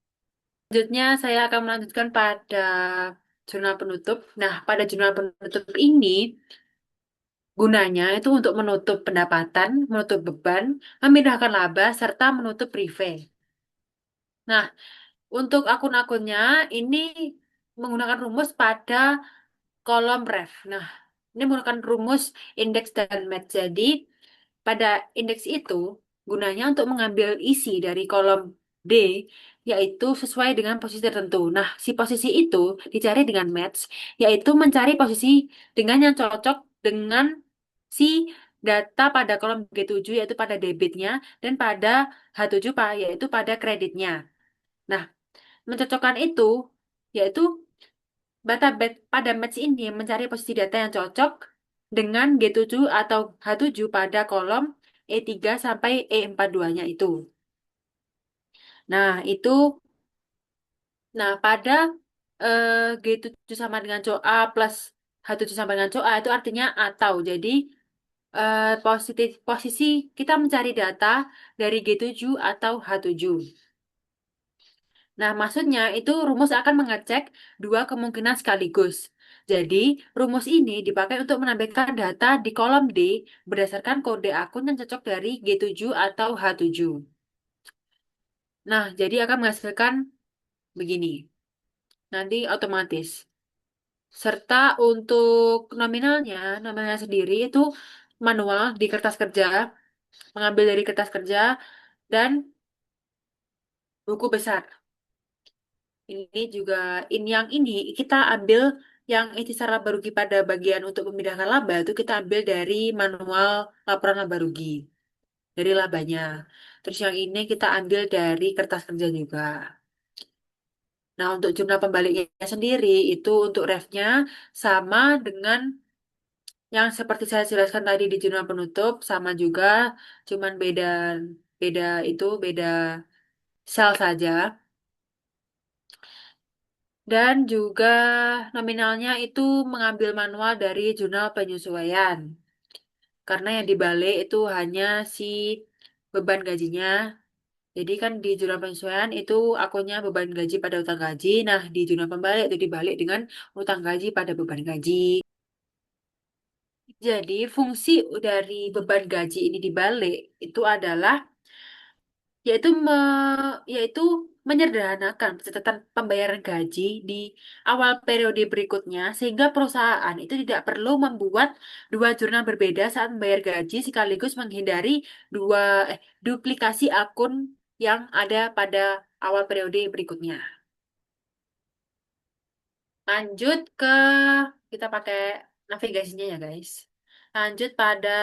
Selanjutnya saya akan melanjutkan pada jurnal penutup. Nah, pada jurnal penutup ini gunanya itu untuk menutup pendapatan, menutup beban, memindahkan laba, serta menutup prive. Nah, untuk akun-akunnya ini menggunakan rumus pada kolom ref. Nah, ini menggunakan rumus indeks dan match. Jadi, pada indeks itu gunanya untuk mengambil isi dari kolom D, yaitu sesuai dengan posisi tertentu. Nah, si posisi itu dicari dengan match, yaitu mencari posisi dengan yang cocok dengan si data pada kolom G7, yaitu pada debitnya, dan pada H7, yaitu pada kreditnya. Nah, mencocokkan itu, yaitu pada match ini mencari posisi data yang cocok dengan G7 atau H7 pada kolom E3 sampai E42-nya itu. Nah, pada G7 sama dengan COA plus H7 sama dengan COA itu artinya atau. Jadi, posisi kita mencari data dari G7 atau H7. Nah, maksudnya itu rumus akan mengecek dua kemungkinan sekaligus. Jadi, rumus ini dipakai untuk menampilkan data di kolom D berdasarkan kode akun yang cocok dari G7 atau H7. Nah, jadi akan menghasilkan begini. Nanti otomatis. Serta untuk nominalnya sendiri itu manual di kertas kerja, mengambil dari kertas kerja dan buku besar. Ini juga yang ini kita ambil yang intisar laba rugi pada bagian untuk memindahkan laba itu kita ambil dari manual laporan laba rugi dari labanya. Terus yang ini kita ambil dari kertas kerja juga. Nah, untuk jumlah pembaliknya sendiri itu untuk refnya sama dengan yang seperti saya jelaskan tadi di jurnal penutup sama juga, cuman beda beda beda sel saja. Dan juga nominalnya itu mengambil manual dari jurnal penyesuaian. Karena yang dibalik itu hanya si beban gajinya. Jadi kan di jurnal penyesuaian itu akunnya beban gaji pada utang gaji. Nah, di jurnal pembalik itu dibalik dengan utang gaji pada beban gaji. Jadi fungsi dari beban gaji ini dibalik itu adalah yaitu yaitu menyederhanakan pencatatan pembayaran gaji di awal periode berikutnya sehingga perusahaan itu tidak perlu membuat dua jurnal berbeda saat membayar gaji sekaligus menghindari duplikasi akun yang ada pada awal periode berikutnya. Lanjut ke kita pakai navigasinya ya guys. Lanjut pada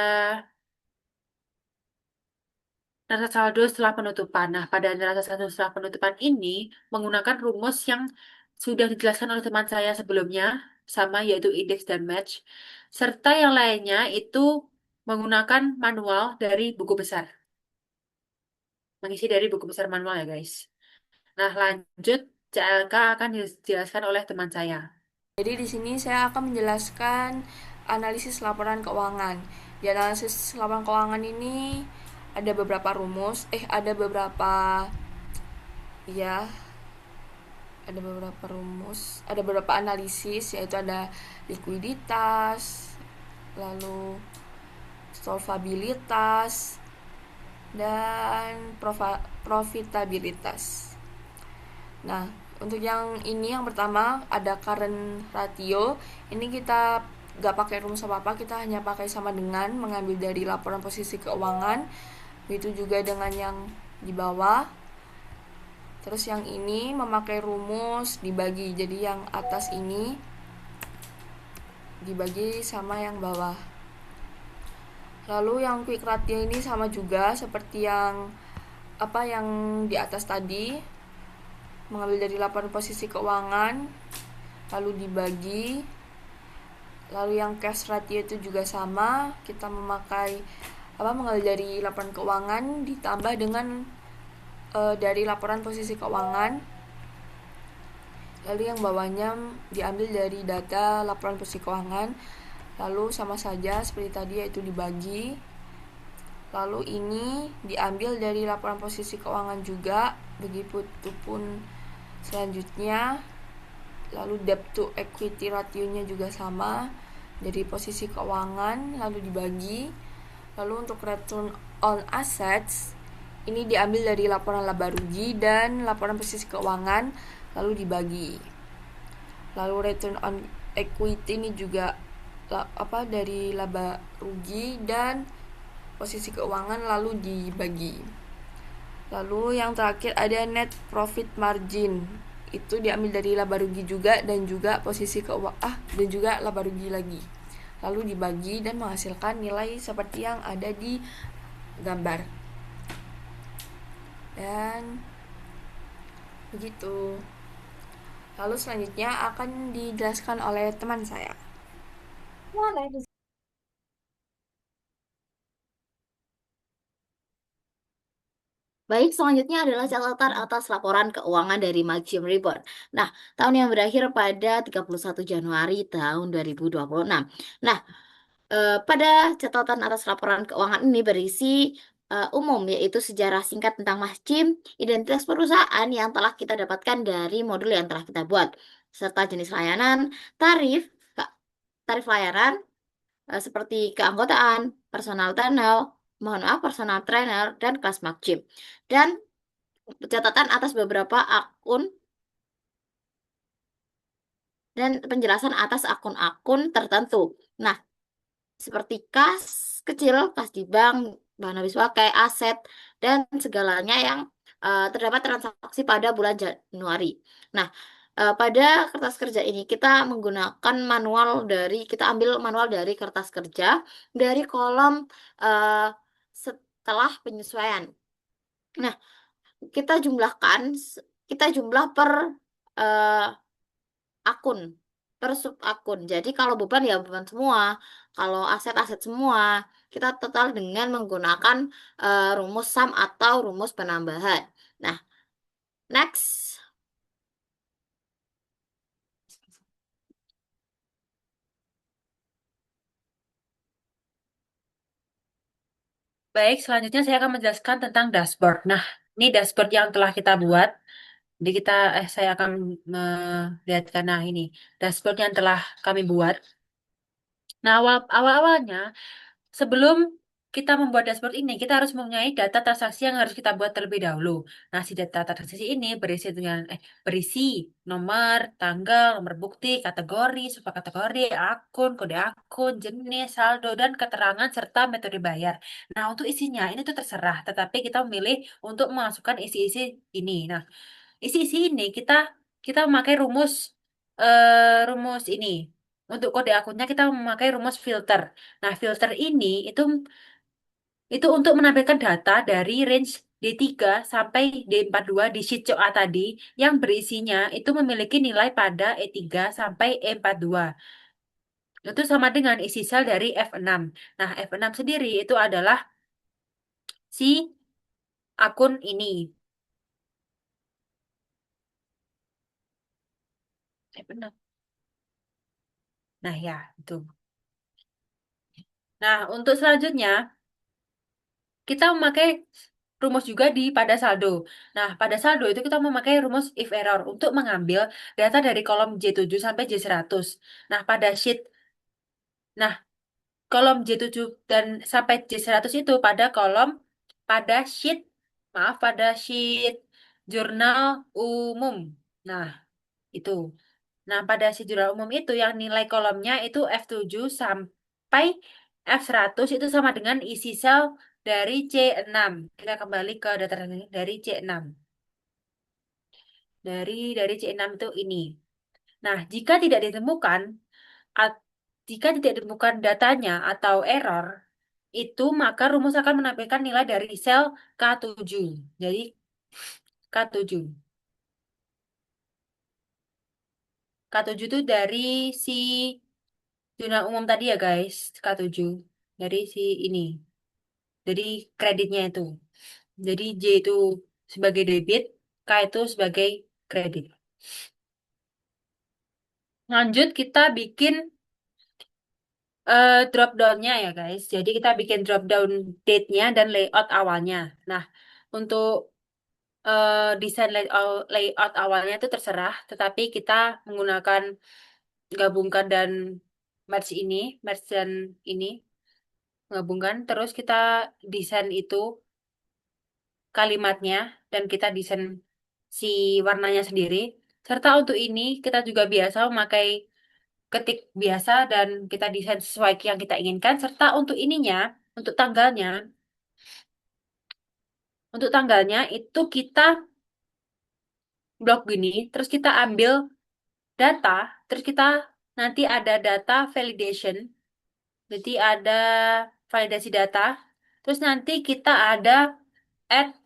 neraca saldo setelah penutupan. Nah, pada neraca saldo setelah penutupan ini menggunakan rumus yang sudah dijelaskan oleh teman saya sebelumnya, sama yaitu indeks dan match, serta yang lainnya itu menggunakan manual dari buku besar. Mengisi dari buku besar manual ya guys. Nah, lanjut CLK akan dijelaskan oleh teman saya. Jadi di sini saya akan menjelaskan analisis laporan keuangan. Di analisis laporan keuangan ini ada beberapa rumus, ada beberapa ada beberapa analisis, yaitu ada likuiditas, lalu solvabilitas, dan profitabilitas. Nah, untuk yang ini yang pertama ada current ratio. Ini kita gak pakai rumus apa-apa, kita hanya pakai sama dengan mengambil dari laporan posisi keuangan. Begitu juga dengan yang di bawah. Terus yang ini memakai rumus dibagi. Jadi yang atas ini dibagi sama yang bawah. Lalu yang quick ratio ini sama juga seperti yang di atas tadi, mengambil dari laporan posisi keuangan lalu dibagi. Lalu yang cash ratio itu juga sama, kita mengambil dari laporan keuangan ditambah dengan dari laporan posisi keuangan. Lalu yang bawahnya diambil dari data laporan posisi keuangan, lalu sama saja seperti tadi, yaitu dibagi. Lalu ini diambil dari laporan posisi keuangan juga, begitupun selanjutnya. Lalu debt to equity ratio-nya juga sama, dari posisi keuangan lalu dibagi. Lalu untuk return on assets ini diambil dari laporan laba rugi dan laporan posisi keuangan lalu dibagi. Lalu return on equity ini juga dari laba rugi dan posisi keuangan lalu dibagi. Lalu yang terakhir ada net profit margin. Itu diambil dari laba rugi juga dan juga posisi keuangan dan juga laba rugi lagi. Lalu dibagi dan menghasilkan nilai seperti yang ada di gambar. Dan begitu. Lalu selanjutnya akan dijelaskan oleh teman saya. Baik, selanjutnya adalah catatan atas laporan keuangan dari Maxim Report. Nah, tahun yang berakhir pada 31 Januari tahun 2026. Nah, pada catatan atas laporan keuangan ini berisi umum, yaitu sejarah singkat tentang Maxim, identitas perusahaan yang telah kita dapatkan dari modul yang telah kita buat, serta jenis layanan, tarif, tarif layanan, seperti keanggotaan, personal tunnel, personal trainer, dan kelas Maxim. Dan catatan atas beberapa akun dan penjelasan atas akun-akun tertentu. Nah, seperti kas kecil, kas di bank, bahan habis pakai, aset, dan segalanya yang terdapat transaksi pada bulan Januari. Nah, pada kertas kerja ini kita kita ambil manual dari kertas kerja dari kolom uh, setelah penyesuaian. Nah, kita kita jumlah per uh, akun, per sub akun. Jadi kalau beban ya beban semua, kalau aset-aset semua. Kita total dengan menggunakan rumus sum atau rumus penambahan. Nah, next. Baik, selanjutnya saya akan menjelaskan tentang dashboard. Nah, ini dashboard yang telah kita buat. Jadi saya akan melihatkan, nah ini dashboard yang telah kami buat. Nah, awal-awalnya, sebelum kita membuat dashboard ini, kita harus mempunyai data transaksi yang harus kita buat terlebih dahulu. Nah, si data transaksi ini berisi nomor, tanggal, nomor bukti, kategori, subkategori, akun, kode akun, jenis, saldo, dan keterangan serta metode bayar. Nah, untuk isinya ini tuh terserah, tetapi kita memilih untuk memasukkan isi-isi ini. Nah, isi-isi ini kita memakai rumus ini. Untuk kode akunnya kita memakai rumus filter. Nah, filter ini itu untuk menampilkan data dari range D3 sampai D42 di sheet COA tadi yang berisinya itu memiliki nilai pada E3 sampai E42. Itu sama dengan isi sel dari F6. Nah, F6 sendiri itu adalah si akun ini. F6. Nah, ya, itu. Nah, untuk selanjutnya kita memakai rumus juga pada saldo. Nah, pada saldo itu kita memakai rumus if error untuk mengambil data dari kolom J7 sampai J100. Nah, nah, kolom J7 dan sampai J100 itu pada kolom pada sheet, maaf, pada sheet jurnal umum. Nah, itu. Nah, pada sheet jurnal umum itu yang nilai kolomnya itu F7 sampai F100 itu sama dengan isi sel dari C6. Kita kembali ke data dari C6. Dari C6 itu ini. Nah, at- jika tidak ditemukan datanya atau error, itu maka rumus akan menampilkan nilai dari sel K7. Jadi K7. K7 itu dari si jurnal umum tadi ya guys, K7. Dari si ini. Jadi kreditnya itu. Jadi J itu sebagai debit, K itu sebagai kredit. Lanjut kita bikin drop down-nya ya guys. Jadi kita bikin drop down date-nya dan layout awalnya. Nah, untuk desain layout awalnya itu terserah, tetapi kita menggunakan gabungkan dan merge dan ini, gabungkan. Terus kita desain itu kalimatnya dan kita desain si warnanya sendiri. Serta untuk ini kita juga biasa memakai ketik biasa dan kita desain sesuai yang kita inginkan. Serta untuk tanggalnya itu kita blok gini, terus kita ambil data, terus kita nanti ada data validation, jadi ada validasi data, terus nanti kita ada add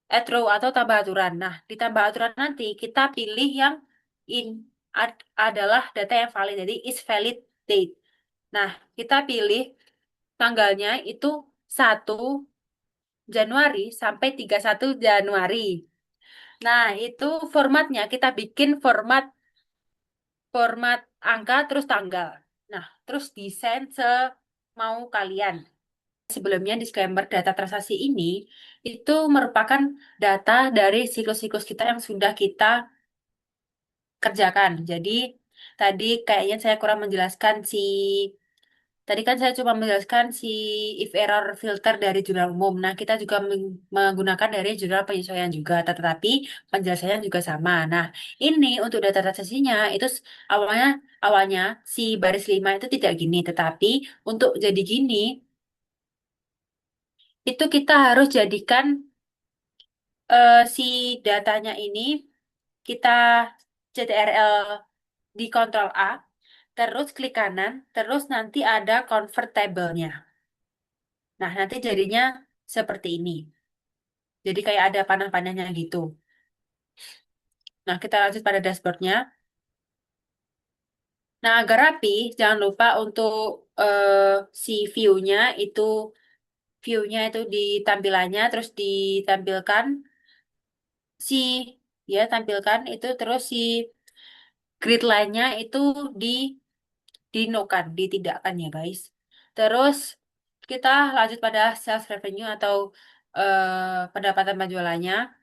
add row atau tambah aturan. Nah, di tambah aturan nanti kita pilih yang in adalah data yang valid, jadi is valid date. Nah, kita pilih tanggalnya itu 1 Januari sampai 31 Januari. Nah, itu formatnya kita bikin format format angka terus tanggal. Nah, terus desain semau kalian. Sebelumnya disclaimer data transaksi ini itu merupakan data dari siklus-siklus kita yang sudah kita kerjakan. Jadi tadi kayaknya saya kurang menjelaskan tadi kan saya cuma menjelaskan si if error filter dari jurnal umum. Nah, kita juga menggunakan dari jurnal penyesuaian juga, tetapi penjelasannya juga sama. Nah, ini untuk data transaksinya itu awalnya awalnya si baris 5 itu tidak gini, tetapi untuk jadi gini itu kita harus jadikan si datanya ini kita CTRL di Ctrl A, terus klik kanan, terus nanti ada convert table-nya. Nah, nanti jadinya seperti ini. Jadi kayak ada panah-panahnya gitu. Nah, kita lanjut pada dashboard-nya. Nah, agar rapi, jangan lupa untuk si view-nya itu di tampilannya, terus ditampilkan si, ya, tampilkan itu, terus si grid line-nya itu di dinokan, ditidakkan ya guys. Terus kita lanjut pada sales revenue atau pendapatan penjualannya.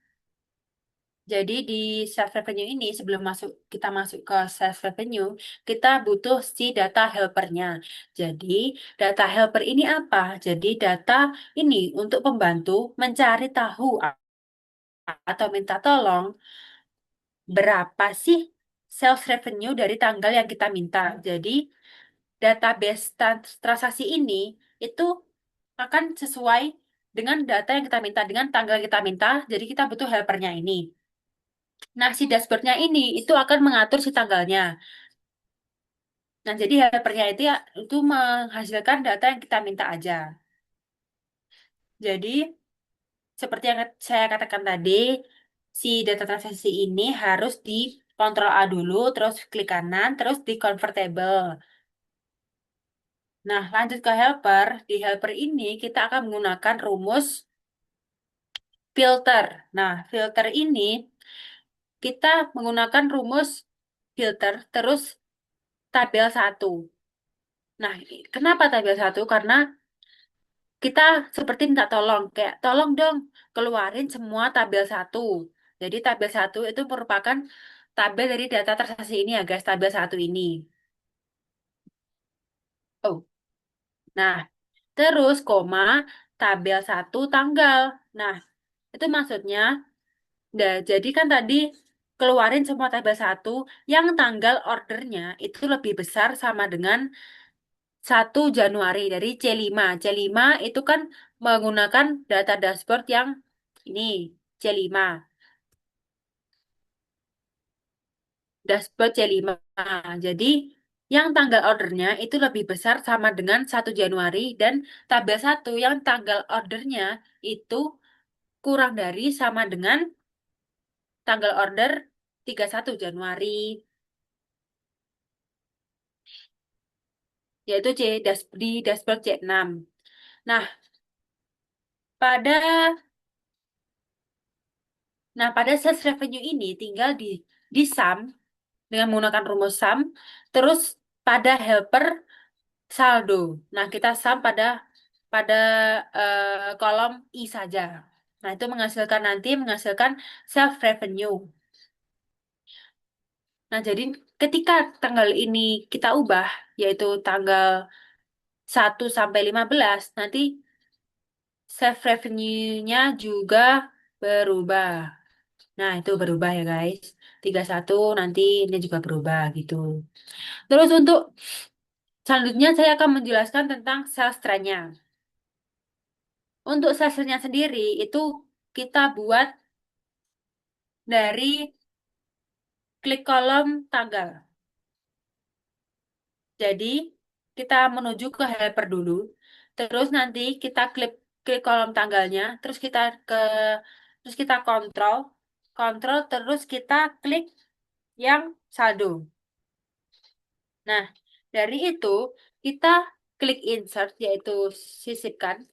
Jadi di sales revenue ini sebelum kita masuk ke sales revenue, kita butuh si data helpernya. Jadi data helper ini apa? Jadi data ini untuk pembantu mencari tahu atau minta tolong berapa sih sales revenue dari tanggal yang kita minta. Jadi database transaksi ini itu akan sesuai dengan data yang kita minta, dengan tanggal yang kita minta. Jadi kita butuh helpernya ini. Nah, si dashboardnya ini itu akan mengatur si tanggalnya. Nah, jadi helpernya itu menghasilkan data yang kita minta aja. Jadi, seperti yang saya katakan tadi, si data transaksi ini harus di Ctrl A dulu, terus klik kanan, terus di convertible. Nah, lanjut ke helper. Di helper ini kita akan menggunakan rumus filter. Nah, filter ini kita menggunakan rumus filter terus tabel 1. Nah, kenapa tabel 1? Karena kita seperti minta tolong, kayak tolong dong keluarin semua tabel 1. Jadi tabel 1 itu merupakan tabel dari data transaksi ini ya guys, tabel 1 ini. Oh, nah terus koma, tabel 1 tanggal. Nah, itu maksudnya, jadi kan tadi keluarin semua tabel 1 yang tanggal ordernya itu lebih besar sama dengan 1 Januari dari C5. C5 itu kan menggunakan data dashboard yang ini, C5. Dashboard C5. Jadi, yang tanggal ordernya itu lebih besar sama dengan 1 Januari dan tabel 1 yang tanggal ordernya itu kurang dari sama dengan tanggal order 31 Januari, yaitu di dashboard C6. Nah, pada pada sales revenue ini tinggal di sum dengan menggunakan rumus sum, terus pada helper saldo. Nah, kita sum pada kolom I saja. Nah, itu menghasilkan self revenue. Nah, jadi ketika tanggal ini kita ubah, yaitu tanggal 1 sampai 15, nanti self revenue-nya juga berubah. Nah, itu berubah ya, guys. 31 nanti ini juga berubah gitu. Terus untuk selanjutnya saya akan menjelaskan tentang sales trend-nya. Untuk sales trend-nya sendiri itu kita buat dari klik kolom tanggal. Jadi, kita menuju ke helper dulu. Terus nanti kita klik klik kolom tanggalnya, terus kita kontrol, kontrol terus kita klik yang saldo. Nah, dari itu kita klik insert yaitu sisipkan.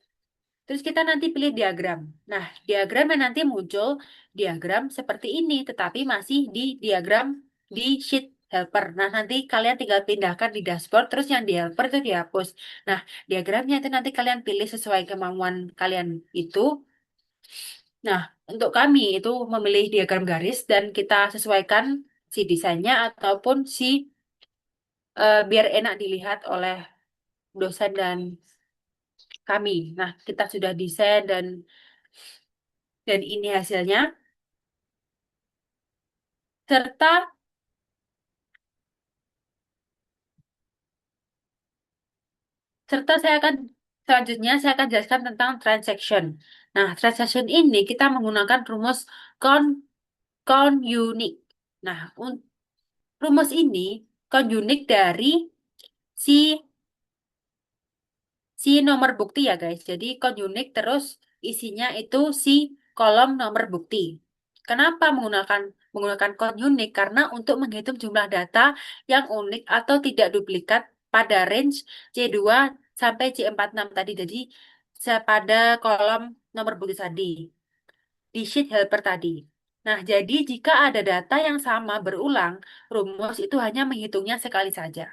Terus kita nanti pilih diagram. Nah, diagram yang nanti muncul diagram seperti ini, tetapi masih di diagram di sheet helper. Nah, nanti kalian tinggal pindahkan di dashboard, terus yang di helper itu dihapus. Nah, diagramnya itu nanti kalian pilih sesuai kemauan kalian itu. Nah, untuk kami itu memilih diagram garis dan kita sesuaikan si desainnya ataupun biar enak dilihat oleh dosen dan kami. Nah, kita sudah desain dan ini hasilnya. Serta serta selanjutnya saya akan jelaskan tentang transaction. Nah, transaction ini kita menggunakan rumus con con unique. Nah, rumus ini con unique dari si si nomor bukti ya, guys. Jadi con unique terus isinya itu si kolom nomor bukti. Kenapa menggunakan con unique? Karena untuk menghitung jumlah data yang unik atau tidak duplikat pada range C2 sampai C46 tadi. Jadi pada kolom nomor bukti tadi di sheet helper tadi. Nah, jadi jika ada data yang sama berulang, rumus itu hanya menghitungnya sekali saja.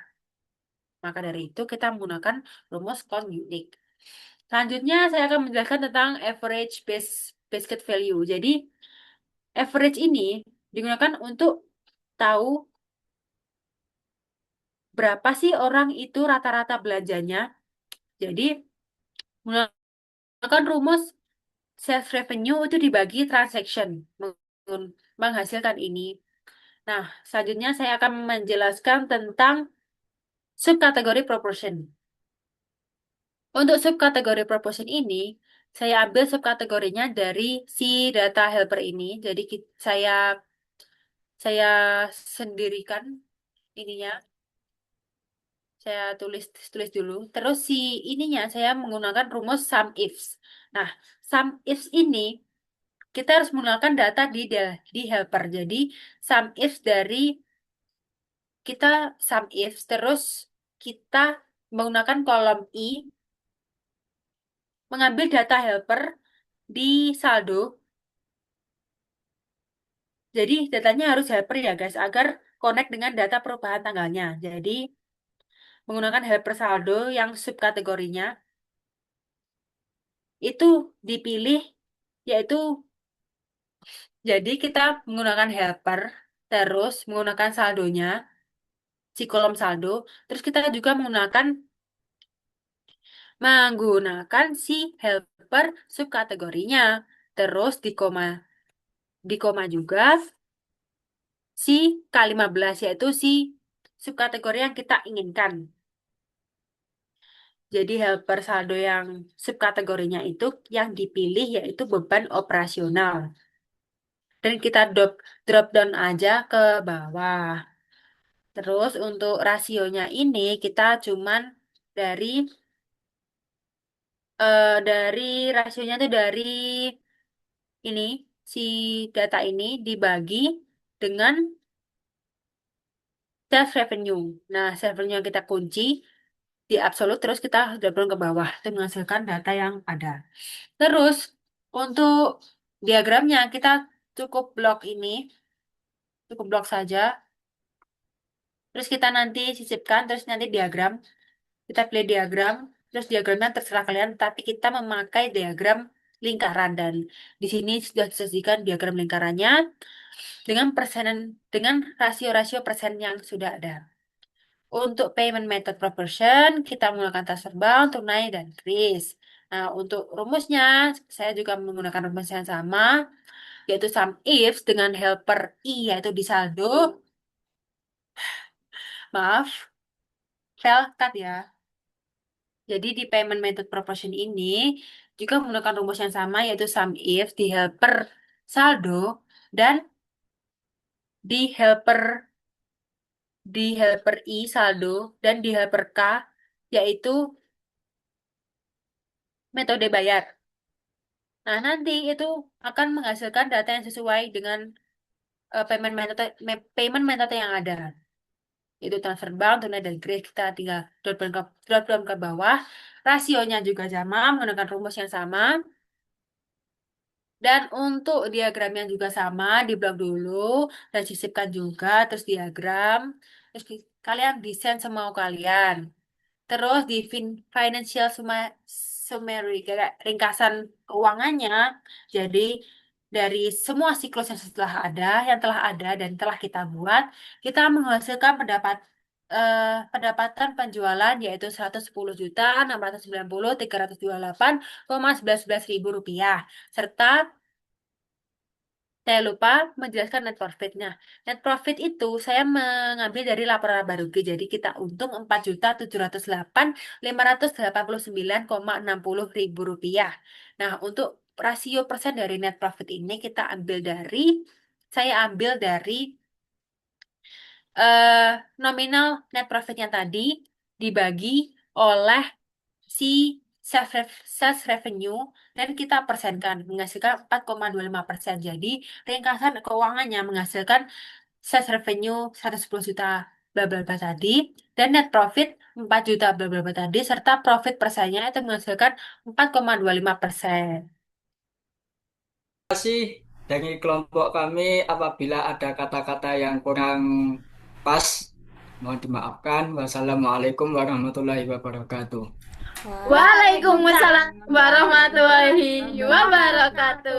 Maka dari itu kita menggunakan rumus con unique. Selanjutnya saya akan menjelaskan tentang average basket value. Jadi average ini digunakan untuk tahu berapa sih orang itu rata-rata belanjanya. Jadi menggunakan rumus sales revenue itu dibagi transaction menghasilkan ini. Nah, selanjutnya saya akan menjelaskan tentang subkategori proportion. Untuk subkategori proportion ini, saya ambil subkategorinya dari si data helper ini. Jadi saya sendirikan ininya. Saya tulis tulis dulu. Terus si ininya saya menggunakan rumus sum ifs. Nah, sum ifs ini kita harus menggunakan data di helper. Jadi sum ifs dari kita sum ifs terus kita menggunakan kolom I mengambil data helper di saldo. Jadi datanya harus helper ya guys agar connect dengan data perubahan tanggalnya. Jadi menggunakan helper saldo yang subkategorinya itu dipilih yaitu jadi kita menggunakan helper terus menggunakan saldonya si kolom saldo terus kita juga menggunakan menggunakan si helper subkategorinya. Terus di koma juga si K15 yaitu si subkategori yang kita inginkan. Jadi helper saldo yang subkategorinya itu yang dipilih yaitu beban operasional. Dan kita drop down aja ke bawah. Terus untuk rasionya ini kita cuman dari dari rasionya tuh dari ini si data ini dibagi dengan sales revenue. Nah, sales revenue yang kita kunci di absolut terus kita drop down ke bawah dan menghasilkan data yang ada. Terus untuk diagramnya kita cukup blok ini, cukup blok saja. Terus kita nanti sisipkan, terus nanti diagram. Kita pilih diagram, terus diagramnya terserah kalian, tapi kita memakai diagram lingkaran dan di sini sudah disajikan diagram lingkarannya dengan persenan dengan rasio-rasio persen yang sudah ada. Untuk payment method proportion, kita menggunakan transfer bound, tunai, dan kris. Nah, untuk rumusnya, saya juga menggunakan rumus yang sama, yaitu sum if dengan helper I, yaitu di saldo. Maaf, fail cut ya. Jadi di payment method proportion ini juga menggunakan rumus yang sama yaitu sum if di helper saldo dan di helper I saldo dan di helper K yaitu metode bayar. Nah, nanti itu akan menghasilkan data yang sesuai dengan payment method yang ada. Itu transfer bound, tunai, dan kris. Kita tinggal drop down ke bawah. Rasionya juga sama, menggunakan rumus yang sama. Dan untuk diagramnya juga sama, di blok dulu, dan sisipkan juga, terus diagram, terus kalian desain semau kalian. Terus di financial summary, kayak ringkasan keuangannya, jadi dari semua siklus yang telah ada dan telah kita buat, kita menghasilkan pendapatan penjualan yaitu 110.690.328,11 ribu rupiah serta saya lupa menjelaskan net profitnya. Net profit itu saya mengambil dari laporan laba rugi. Jadi kita untung 4.708.589,60 ribu rupiah. Nah, untuk rasio persen dari net profit ini saya ambil dari eh, nominal net profitnya tadi dibagi oleh si sales revenue dan kita persenkan menghasilkan 4,25%. Jadi ringkasan keuangannya menghasilkan sales revenue 110 juta bla bla bla tadi dan net profit 4 juta bla bla bla tadi serta profit persennya itu menghasilkan 4,25%. Kasih dari kelompok kami apabila ada kata-kata yang kurang pas, mohon dimaafkan. Wassalamualaikum warahmatullahi wabarakatuh. Waalaikumsalam warahmatullahi wabarakatuh.